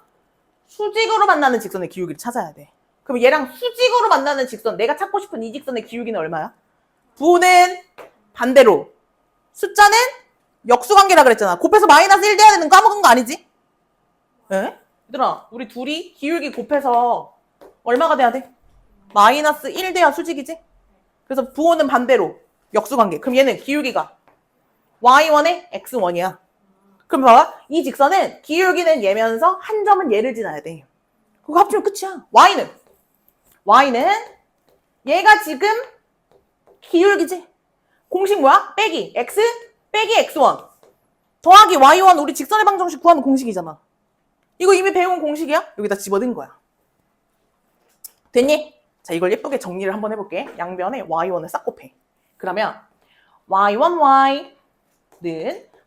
수직으로 만나는 직선의 기울기를 찾아야 돼. 그럼 얘랑 수직으로 만나는 직선, 내가 찾고 싶은 이 직선의 기울기는 얼마야? 부호는 반대로. 숫자는 역수관계라 그랬잖아. 곱해서 마이너스 1 돼야 되는 거 까먹은 거 아니지? 에? 얘들아, 우리 둘이 기울기 곱해서 얼마가 돼야 돼? 마이너스 1 돼야 수직이지? 그래서 부호는 반대로 역수관계. 그럼 얘는 기울기가 y1에 x1이야. 그럼 봐봐. 이 직선은 기울기는 얘면서 한 점은 얘를 지나야 돼. 그거 합치면 끝이야. y는 얘가 지금 기울기지? 공식 뭐야? 빼기 x 빼기 x1. 더하기 y1 우리 직선의 방정식 구하는 공식이잖아. 이거 이미 배운 공식이야? 여기다 집어넣은 거야. 됐니? 자, 이걸 예쁘게 정리를 한번 해볼게. 양변에 y1을 싹 곱해. 그러면 y1y는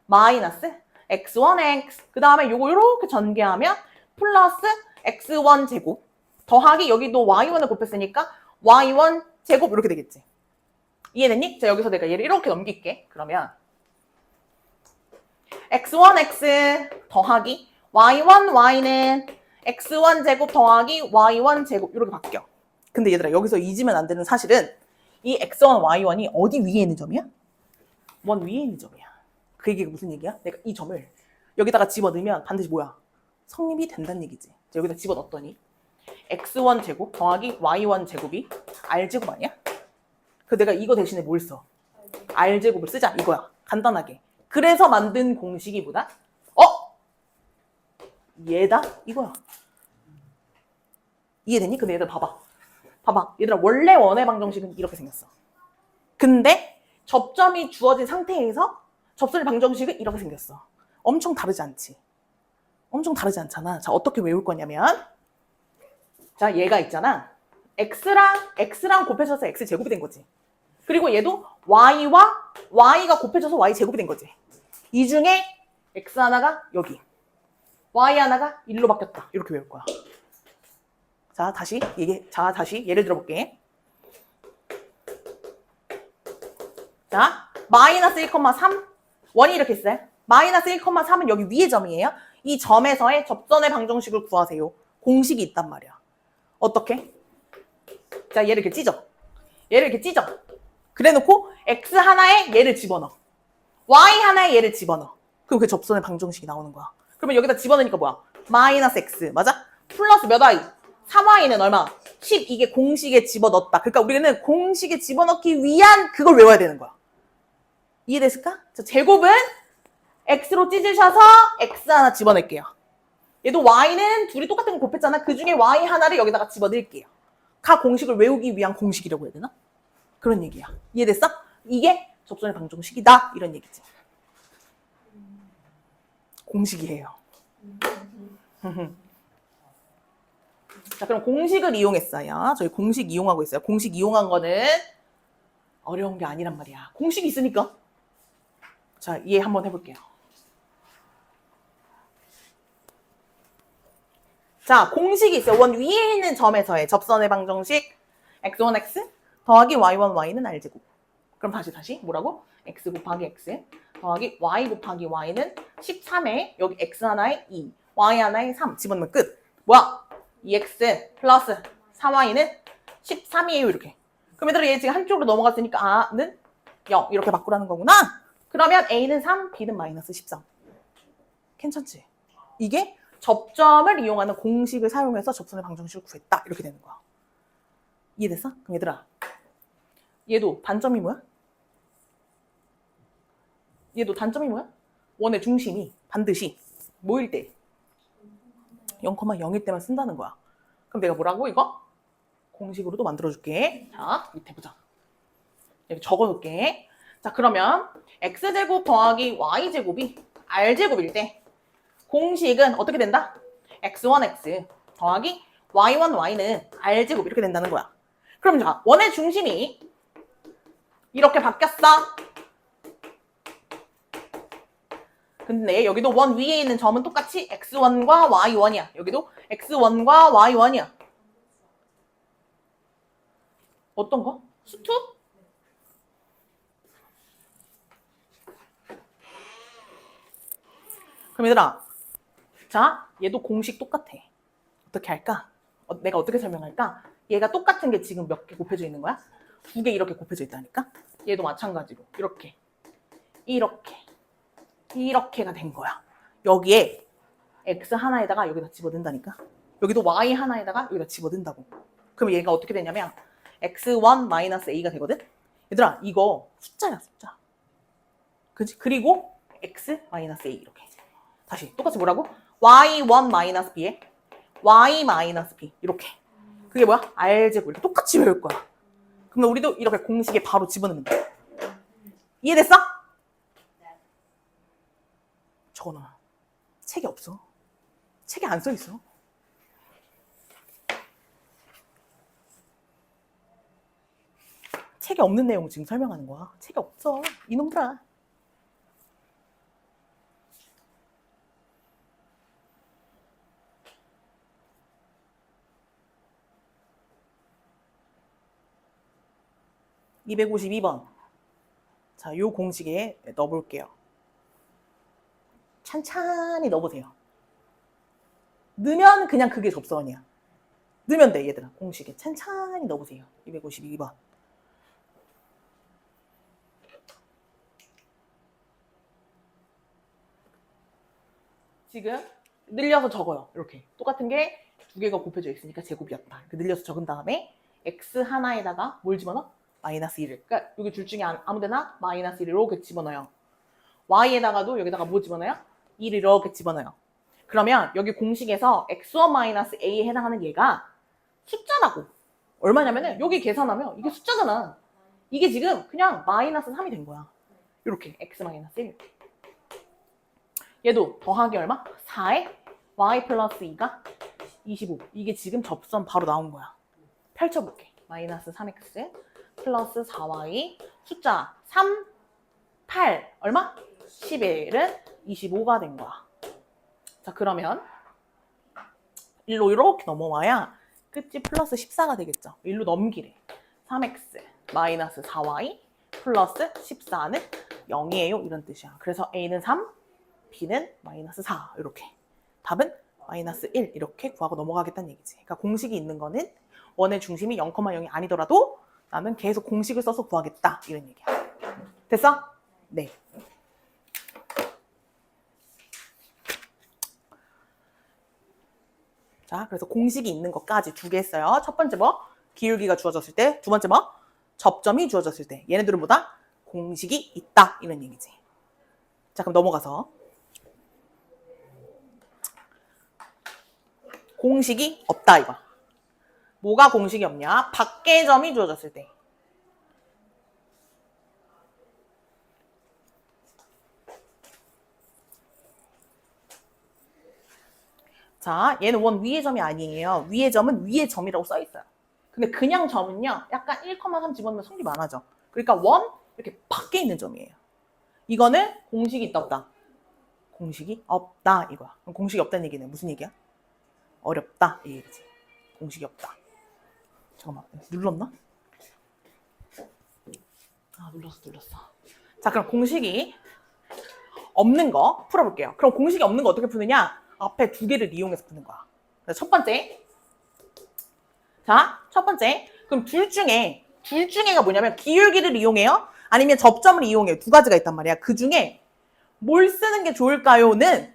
마이너스 x1x 그 다음에 요거 요렇게 전개하면 플러스 x1 제곱 더하기 여기도 y1을 곱했으니까 y1 제곱 이렇게 되겠지. 이해됐니? 자, 여기서 내가 얘를 이렇게 넘길게. 그러면 x1x 더하기 y1y는 x1 제곱 더하기 y1 제곱 이렇게 바뀌어. 근데 얘들아 여기서 잊으면 안 되는 사실은 이 x1, y1이 어디 위에 있는 점이야? 원 위에 있는 점이야. 그 얘기가 무슨 얘기야? 내가 이 점을 여기다가 집어넣으면 반드시 뭐야? 성립이 된다는 얘기지. 자, 여기다 집어넣었더니 x1 제곱 더하기 y1 제곱이 r제곱 아니야? 그 내가 이거 대신에 뭘 써? r제곱을 쓰자 이거야. 간단하게. 그래서 만든 공식이 뭐다? 얘다? 이거야. 이해되니? 근데 얘들 봐봐. 봐봐. 얘들아 원래 원의 방정식은 이렇게 생겼어. 근데 접점이 주어진 상태에서 접선의 방정식은 이렇게 생겼어. 엄청 다르지 않지? 엄청 다르지 않잖아. 자, 어떻게 외울 거냐면 자, 얘가 있잖아. x랑 곱해져서 x제곱이 된 거지. 그리고 얘도 y와 y가 곱해져서 y제곱이 된 거지. 이 중에 x 하나가 여기 y 하나가 1로 바뀌었다. 이렇게 외울 거야. 자, 다시 예를 들어볼게. 자, 마이너스 1,3 원이 이렇게 있어요. 마이너스 1,3은 여기 위의 점이에요. 이 점에서의 접선의 방정식을 구하세요. 공식이 있단 말이야. 어떻게? 자, 얘를 이렇게 찢어. 그래놓고 x 하나에 얘를 집어넣어. y 하나에 얘를 집어넣어. 그럼 그 접선의 방정식이 나오는 거야. 그러면 여기다 집어넣으니까 뭐야? 마이너스 x 맞아? 플러스 몇 y? 3y는 얼마? 10 이게 공식에 집어넣었다. 그러니까 우리는 공식에 집어넣기 위한 그걸 외워야 되는 거야. 이해됐을까? 자, 제곱은 x로 찢으셔서 x 하나 집어넣을게요. 얘도 y는 둘이 똑같은 거 곱했잖아. 그 중에 y 하나를 여기다가 집어넣을게요. 가 공식을 외우기 위한 공식이라고 해야 되나? 그런 얘기야. 이해됐어? 이게 접선의 방정식이다. 이런 얘기지. 공식이에요. 자, 그럼 공식을 이용했어요. 저희 공식 이용하고 있어요. 공식 이용한 거는 어려운 게 아니란 말이야. 공식이 있으니까. 자, 이해 한번 해볼게요. 자, 공식이 있어요. 원 위에 있는 점에서의 접선의 방정식 x1x 더하기 y1y는 r제곱. 그럼 다시 뭐라고? x 곱하기 x 더하기 y 곱하기 y는 13에 여기 x 하나에 2, y 하나에 3 집어넣으면 끝. 뭐야? 2x 플러스 4y는 13이에요. 이렇게. 그럼 얘들아 얘 지금 한쪽으로 넘어갔으니까 a는 0 이렇게 바꾸라는 거구나. 그러면 a는 3, b는 마이너스 13. 괜찮지? 이게 접점을 이용하는 공식을 사용해서 접선의 방정식을 구했다. 이렇게 되는 거야. 이해됐어? 그럼 얘들아 얘도 단점이 뭐야? 원의 중심이 반드시 뭐일 때? 0,0일 때만 쓴다는 거야. 그럼 내가 뭐라고 이거? 공식으로도 만들어줄게. 자, 밑에 보자. 여기 적어놓을게. 자, 그러면 x제곱 더하기 y제곱이 r제곱일 때 공식은 어떻게 된다? x1x 더하기 y1y는 r제곱 이렇게 된다는 거야. 그럼 자, 원의 중심이 이렇게 바뀌었어. 근데 여기도 원 위에 있는 점은 똑같이 x1과 y1이야. 여기도 x1과 y1이야. 어떤 거? 수투? 그럼 얘들아, 자, 얘도 공식 똑같아. 어떻게 할까? 내가 어떻게 설명할까? 얘가 똑같은 게 지금 몇 개 곱해져 있는 거야? 2개 이렇게 곱해져 있다니까? 얘도 마찬가지로 이렇게가 된 거야. 여기에 x 하나에다가 여기다 집어넣는다니까? 여기도 y 하나에다가 여기다 집어넣는다고. 그럼 얘가 어떻게 되냐면 x1-a가 되거든? 얘들아, 이거 숫자야, 숫자. 그치? 그리고 x-a 이렇게. 다시 똑같이 뭐라고? y1-b에 y-b 이렇게. 그게 뭐야? r제곱 이렇게 똑같이 외울 거야. 그러면 우리도 이렇게 공식에 바로 집어넣는 거야. 이해됐어? 적어놔. 책이 없어. 책에 안 써 있어. 책에 없는 내용 지금 설명하는 거야. 책이 없어. 이놈들아. (252번) 자, 요 공식에 넣어볼게요. 찬찬히 넣어보세요. 넣으면 그냥 그게 접선이야. 넣으면 돼, 얘들아. 공식에 찬찬히 넣어보세요. 252번. 지금 늘려서 적어요. 이렇게 똑같은 게 두 개가 곱해져 있으니까 제곱이었다. 이렇게 늘려서 적은 다음에 x 하나에다가 뭘 집어넣어? 마이너스 1을. 그러니까 여기 둘 중에 아무데나 마이너스 1을 이렇게 집어넣어요. y에다가도 여기다가 뭐 집어넣어요? 1을 이렇게 집어넣어요. 그러면 여기 공식에서 x1-a에 해당하는 얘가 숫자라고. 얼마냐면은 여기 계산하면 이게 숫자잖아. 이게 지금 그냥 마이너스 3이 된 거야. 이렇게 x-1. 얘도 더하기 얼마? 4에 y 플러스 2가 25. 이게 지금 접선 바로 나온 거야. 펼쳐볼게. 마이너스 3x 플러스 4y 숫자 3, 8 얼마? 11은 25가 된 거야. 자, 그러면 일로 이렇게 넘어와야 끝이 플러스 14가 되겠죠. 일로 넘기래. 3x 마이너스 4y 플러스 14는 0이에요. 이런 뜻이야. 그래서 a는 3, b는 마이너스 4 이렇게. 답은 마이너스 1 이렇게 구하고 넘어가겠다는 얘기지. 그러니까 공식이 있는 거는 원의 중심이 0,0이 아니더라도 나는 계속 공식을 써서 구하겠다 이런 얘기야. 됐어? 네. 자, 그래서 공식이 있는 것까지 두 개 했어요. 첫 번째 뭐? 기울기가 주어졌을 때. 두 번째 뭐? 접점이 주어졌을 때. 얘네들은 뭐다? 공식이 있다 이런 얘기지. 자, 그럼 넘어가서 공식이 없다 이거. 뭐가 공식이 없냐? 밖의 점이 주어졌을 때. 자, 얘는 원 위의 점이 아니에요. 위의 점은 위의 점이라고 써 있어요. 근데 그냥 점은요, 약간 1,3 집어넣으면 성립 안 하죠. 그러니까 원 이렇게 밖에 있는 점이에요. 이거는 공식이 있다 없다. 공식이 없다 이거야. 그럼 공식이 없다는 얘기는 무슨 얘기야? 어렵다 이 얘기지. 공식이 없다. 잠깐만, 눌렀나? 아, 눌렀어. 자, 그럼 공식이 없는 거 풀어볼게요. 그럼 공식이 없는 거 어떻게 푸느냐? 앞에 두 개를 이용해서 푸는 거야. 그래서 첫 번째. 자, 첫 번째. 그럼 둘 중에가 뭐냐면 기울기를 이용해요? 아니면 접점을 이용해요? 두 가지가 있단 말이야. 그 중에 뭘 쓰는 게 좋을까요?는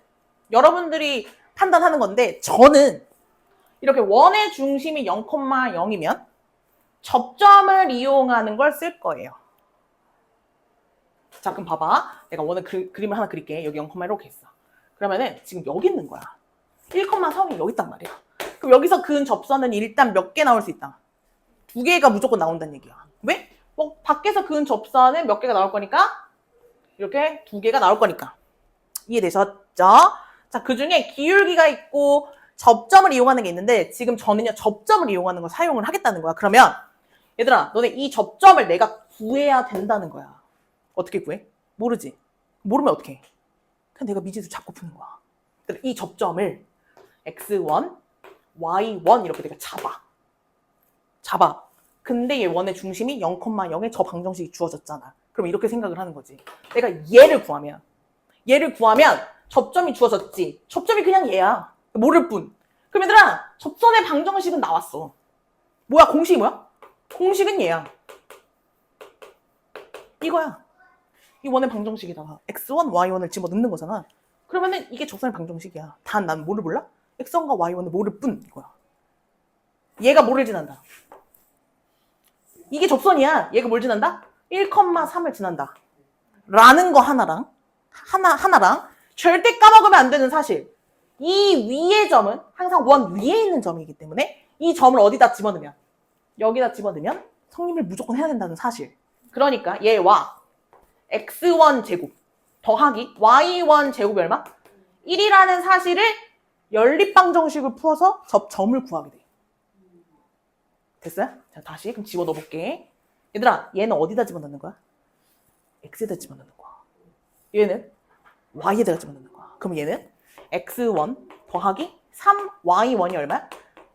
여러분들이 판단하는 건데 저는 이렇게 원의 중심이 0,0이면 접점을 이용하는 걸 쓸 거예요. 자, 그럼 봐봐. 내가 원의 그림을 하나 그릴게. 여기 0, 이렇게 했어. 그러면은 지금 여기 있는 거야. 1,3이 여기 있단 말이야. 그럼 여기서 그은 접선은 일단 몇 개 나올 수 있다? 두 개가 무조건 나온다는 얘기야. 왜? 뭐 밖에서 그은 접선은 몇 개가 나올 거니까 이렇게 두 개가 나올 거니까. 이해되셨죠? 자, 그 중에 기울기가 있고 접점을 이용하는 게 있는데 지금 저는요 접점을 이용하는 걸 사용을 하겠다는 거야. 그러면 얘들아, 너네 이 접점을 내가 구해야 된다는 거야. 어떻게 구해? 모르지? 모르면 어떻게 해? 그냥 내가 미지수 잡고 푸는 거야. 이 접점을 x1, y1 이렇게 내가 잡아. 근데 얘 원의 중심이 0,0에 저 방정식이 주어졌잖아. 그럼 이렇게 생각을 하는 거지. 내가 얘를 구하면 접점이 주어졌지. 접점이 그냥 얘야. 모를 뿐. 그럼 얘들아, 접선의 방정식은 나왔어. 뭐야? 공식이 뭐야? 공식은 얘야. 이거야. 이 원의 방정식에다가 x1, y1을 집어넣는 거잖아. 그러면은 이게 접선의 방정식이야. 단 난 뭐를 몰라? x1과 y1을 모를 뿐 이거야. 얘가 뭐를 지난다? 이게 접선이야. 얘가 뭘 지난다? 1,3을 지난다. 라는 거 하나랑 절대 까먹으면 안 되는 사실. 이 위의 점은 항상 원 위에 있는 점이기 때문에 이 점을 어디다 집어넣으면 여기다 집어넣으면 성립을 무조건 해야 된다는 사실. 그러니까 얘와 x1 제곱 더하기 y1 제곱이 얼마? 1이라는 사실을 연립방정식을 풀어서 접점을 구하게 돼. 됐어요? 자, 다시 그럼 집어넣어 볼게. 얘들아, 얘는 어디다 집어넣는 거야? x에다 집어넣는 거야. 얘는 y에다가 집어넣는 거야. 그럼 얘는 x1 더하기 3y1이 얼마야?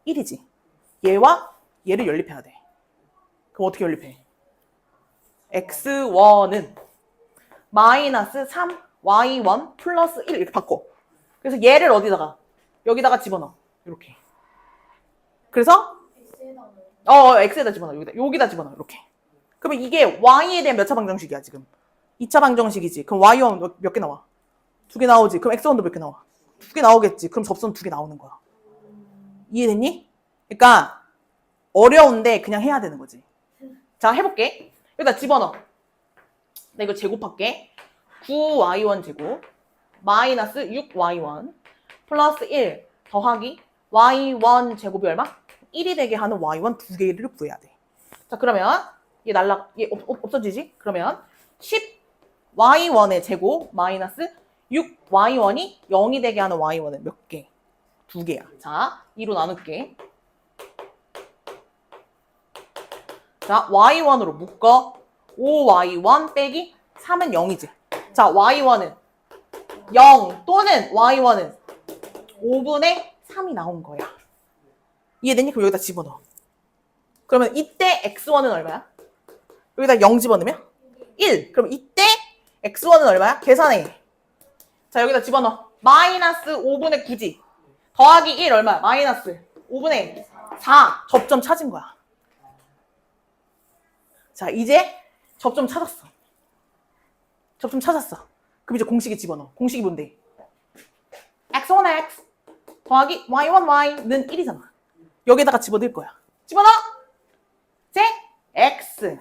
1이지. 얘와 얘를 연립해야 돼. 그럼 어떻게 연립해? x1은 마이너스 3y1 플러스 1 이렇게 바꿔. 그래서 얘를 어디다가? 여기다가 집어넣어. 이렇게. 그래서 x에다 집어넣어. 여기다 집어넣어. 이렇게. 그러면 이게 y에 대한 몇 차 방정식이야 지금? 2차 방정식이지. 그럼 y1 몇 개 나와? 2개 나오지. 그럼 x1도 몇 개 나와? 2개 나오겠지. 그럼 접선 2개 나오는 거야. 이해됐니? 그러니까 어려운데 그냥 해야 되는 거지. 자, 해볼게. 여기다 집어넣어. 나 이거 제곱할게. 9y1 제곱 마이너스 6y1 플러스 1 더하기 y1 제곱이 얼마? 1이 되게 하는 y1 두 개를 구해야 돼. 자, 그러면 얘 없어지지? 그러면 10y1의 제곱 마이너스 6y1이 0이 되게 하는 y1은 몇 개? 두 개야. 자, 2로 나눌게. 자, y1으로 묶어. 5y1 빼기 3은 0이지. 자, y1은 0 또는 y1은 5분의 3이 나온 거야. 이해되니? 그럼 여기다 집어넣어. 그러면 이때 x1은 얼마야? 여기다 0 집어넣으면 1. 그럼 이때 x1은 얼마야? 계산해. 자, 여기다 집어넣어. 마이너스 5분의 9지. 더하기 1 얼마야? 마이너스 5분의 4. 접점 찾은 거야. 자, 이제 접점 찾았어. 접점 찾았어. 그럼 이제 공식에 집어넣어. 공식이 뭔데? x1x 더하기 y1y는 1이잖아. 여기다가 집어넣을 거야. 집어넣어! 이제 x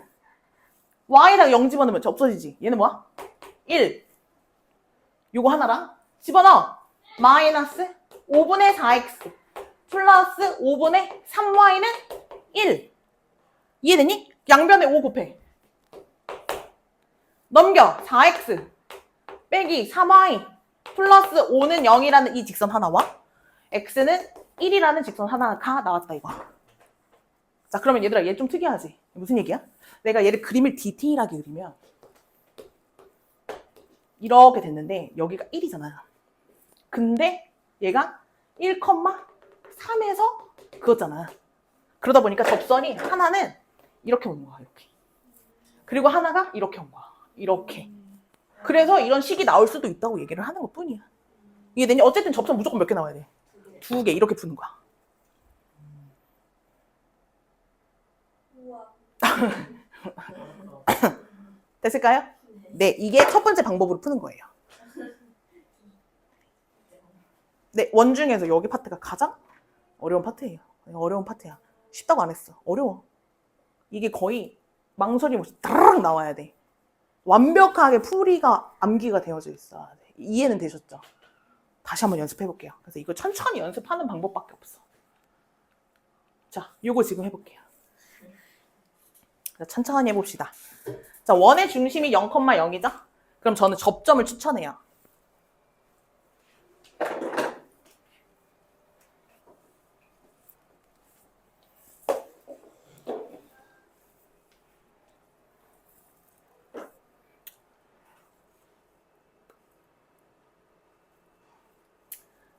y에다가 0 집어넣으면 없어지지. 얘는 뭐야? 1. 요거 하나랑 집어넣어. 마이너스 5분의 4x 플러스 5분의 3y는 1. 이해되니? 양변에 5 곱해. 넘겨. 4x 빼기 3y 플러스 5는 0이라는 이 직선 하나와 x는 1이라는 직선 하나가 나왔다 이거. 자, 그러면 얘들아 얘 좀 특이하지? 무슨 얘기야? 내가 얘를 그림을 디테일하게 그리면 이렇게 됐는데 여기가 1이잖아. 근데 얘가 1,3에서 그거잖아. 그러다 보니까 접선이 하나는 이렇게 오는 거야. 이렇게. 그리고 하나가 이렇게 온 거야. 이렇게. 그래서 이런 식이 나올 수도 있다고 얘기를 하는 것 뿐이야. 이해되니? 어쨌든 접선 무조건 몇 개 나와야 돼? 2개 이렇게 푸는 거야. 우와. 됐을까요? 네, 이게 첫 번째 방법으로 푸는 거예요. 네, 원 중에서 여기 파트가 가장 어려운 파트예요. 어려운 파트야. 쉽다고 안 했어. 어려워. 이게 거의 망설임 없이 따르륵 나와야 돼. 완벽하게 풀이가 암기가 되어져 있어야 돼. 이해는 되셨죠? 다시 한번 연습해 볼게요. 그래서 이거 천천히 연습하는 방법밖에 없어. 자, 요거 지금 해볼게요. 자, 천천히 해봅시다. 자, 원의 중심이 0,0이죠? 그럼 저는 접점을 추천해요.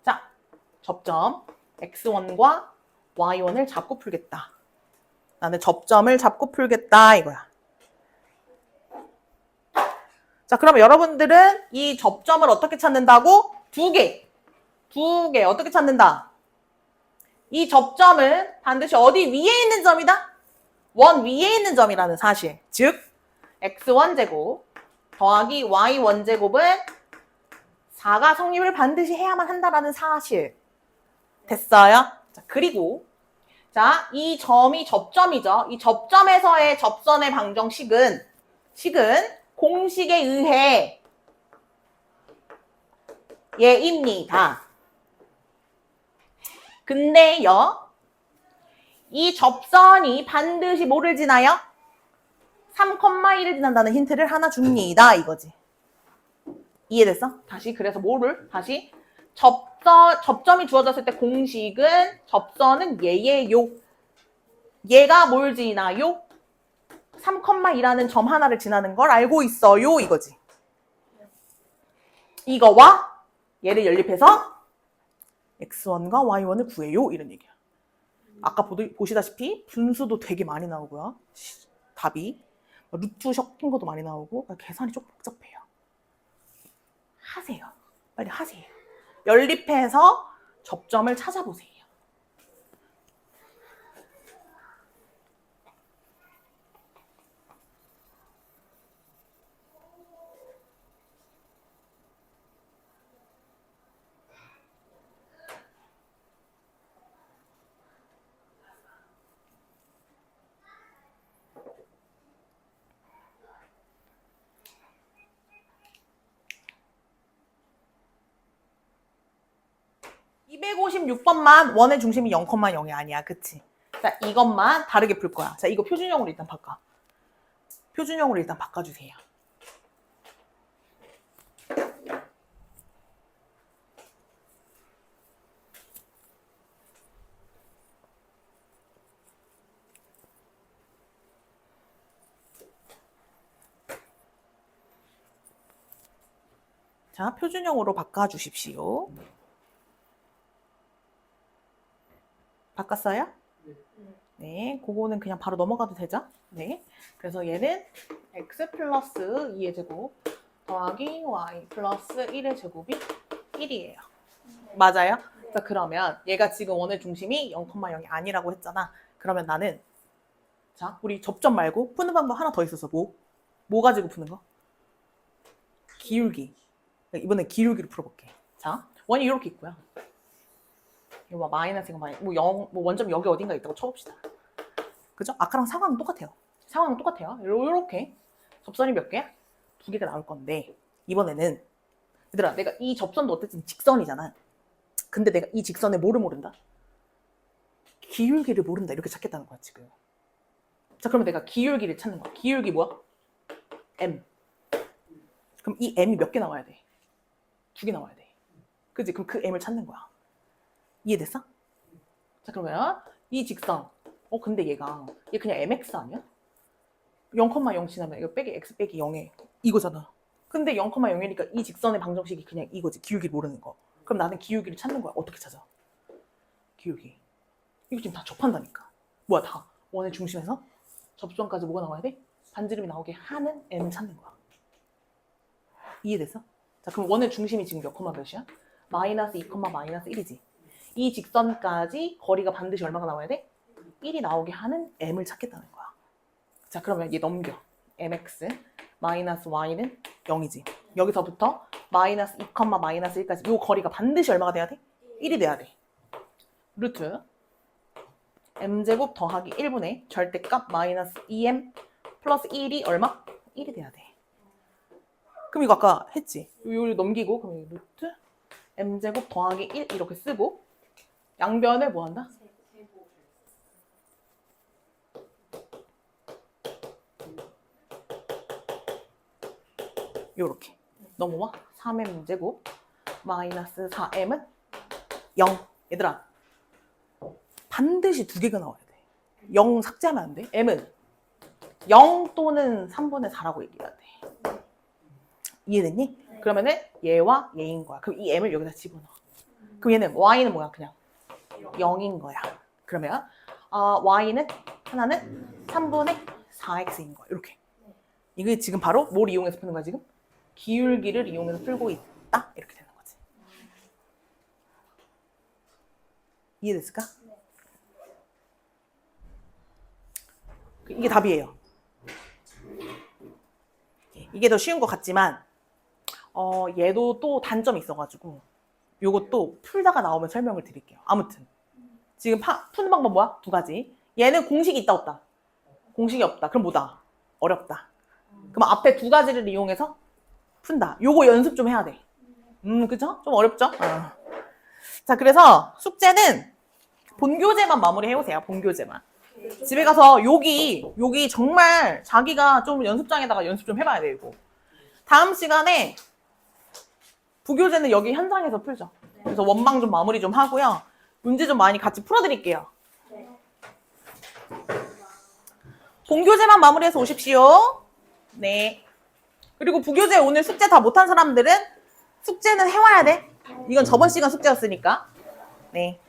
자, 접점 x1과 y1을 잡고 풀겠다. 나는 접점을 잡고 풀겠다 이거야. 자, 그러면 여러분들은 이 접점을 어떻게 찾는다고? 두 개 어떻게 찾는다? 이 접점은 반드시 어디 위에 있는 점이다? 원 위에 있는 점이라는 사실. 즉 x1제곱 더하기 y1제곱은 4가 성립을 반드시 해야만 한다라는 사실. 됐어요? 자, 그리고 자, 이 점이 접점이죠. 이 접점에서의 접선의 방정식은 공식에 의해 예입니다. 근데요, 이 접선이 반드시 뭐를 지나요? 3,1을 지난다는 힌트를 하나 줍니다. 이거지. 이해됐어? 다시 그래서 뭐를? 다시 접점이 주어졌을 때 공식은 접선은 얘예요. 얘가 뭘 지나요? 3,2라는 점 하나를 지나는 걸 알고 있어요. 이거지. 이거와 얘를 연립해서 x1과 y1을 구해요. 이런 얘기야. 아까 보시다시피 분수도 되게 많이 나오고요. 답이. 루트 섞인 것도 많이 나오고 계산이 좀 복잡해요. 하세요. 빨리 하세요. 연립해서 접점을 찾아보세요. (256번만) 원의 중심이 0,0이 아니야. 그치? 자, 이것만 다르게 풀 거야. 자, 이거 표준형으로 일단 바꿔. 표준형으로 일단 바꿔주세요. 자, 표준형으로 바꿔주십시오. 바꿨어요? 네, 그거는 그냥 바로 넘어가도 되죠? 네. 그래서 얘는 x 플러스 2의 제곱 더하기 y 플러스 1의 제곱이 1이에요. 맞아요? 자, 그러면 얘가 지금 원의 중심이 0,0이 아니라고 했잖아. 그러면 나는 자, 우리 접점 말고 푸는 방법 하나 더 있어서 뭐 가지고 푸는 거? 기울기. 이번엔 기울기를 풀어볼게. 자, 원이 이렇게 있고요. 이거 마이너스 이거 마이너스 뭐 원점이 여기 어딘가 있다고 쳐봅시다. 그죠? 아까랑 상황은 똑같아요. 상황은 똑같아요. 요렇게 접선이 몇 개야? 2개가 나올 건데 이번에는 얘들아 내가 이 접선도 어쨌든 직선이잖아. 근데 내가 이 직선에 뭐를 모른다? 기울기를 모른다. 이렇게 찾겠다는 거야 지금. 자, 그러면 내가 기울기를 찾는 거야. 기울기 뭐야? m. 그럼 이 m이 몇 개 나와야 돼? 2개 나와야 돼. 그치? 그럼 그 m을 찾는 거야. 이해됐어? 자, 그러면 이 직선 근데 얘 그냥 mx 아니야? 0,0 지나면 이거 빼기 x 빼기 0에 이거잖아. 근데 0,0이니까 이 직선의 방정식이 그냥 이거지. 기울기를 모르는 거. 그럼 나는 기울기를 찾는 거야. 어떻게 찾아? 기울기. 이거 지금 다 접한다니까. 뭐야 다. 원의 중심에서 접점까지 뭐가 나와야 돼? 반지름이 나오게 하는 m을 찾는 거야. 이해됐어? 자, 그럼 원의 중심이 지금 몇 콤마 몇이야? 마이너스 2, 마이너스 1이지. 이 직선까지 거리가 반드시 얼마가 나와야 돼? 1이 나오게 하는 m을 찾겠다는 거야. 자, 그러면 얘 넘겨. mx 마이너스 y는 0이지. 여기서부터 마이너스 2, 마이너스 1까지 이 거리가 반드시 얼마가 돼야 돼? 1이 돼야 돼. 루트 m제곱 더하기 1분의 절대값 마이너스 2m 플러스 1이 얼마? 1이 돼야 돼. 그럼 이거 아까 했지? 요를 넘기고 그럼 루트 m제곱 더하기 1 이렇게 쓰고 양변을 뭐 한다? 요렇게 넘어와 3m제곱 마이너스 4m은 0. 얘들아 반드시 2개가 나와야 돼. 0 삭제하면 안 돼. m은 0 또는 3분의 4라고 얘기해야 돼. 이해됐니? 네. 그러면은 얘와 얘인 거야. 그럼 이 m을 여기다 집어넣어. 그럼 얘는 y는 뭐야? 그냥 0인 거야. 그러면 y는 하나는 3분의 4x인 거야. 이렇게. 이게 지금 바로 뭘 이용해서 푸는 거야 지금? 기울기를 이용해서 풀고 있다. 이렇게 되는 거지. 이해됐을까? 이게 답이에요. 이게 더 쉬운 것 같지만 얘도 또 단점이 있어가지고 요것도 풀다가 나오면 설명을 드릴게요. 아무튼 지금 푸는 방법 뭐야? 2가지. 얘는 공식이 있다 없다? 공식이 없다. 그럼 뭐다? 어렵다. 그럼 앞에 2가지를 이용해서 푼다. 요거 연습 좀 해야 돼. 그죠? 좀 어렵죠? 자, 그래서 숙제는 본교재만 마무리 해오세요. 본교재만. 집에 가서 여기 정말 자기가 좀 연습장에다가 연습 좀 해봐야 돼, 이거. 다음 시간에 부교재는 여기 현장에서 풀죠. 그래서 원방 좀 마무리 좀 하고요. 문제 좀 많이 같이 풀어드릴게요. 네. 본교재만 마무리해서 오십시오. 네. 그리고 부교재 오늘 숙제 다 못한 사람들은 숙제는 해와야 돼. 이건 저번 시간 숙제였으니까. 네.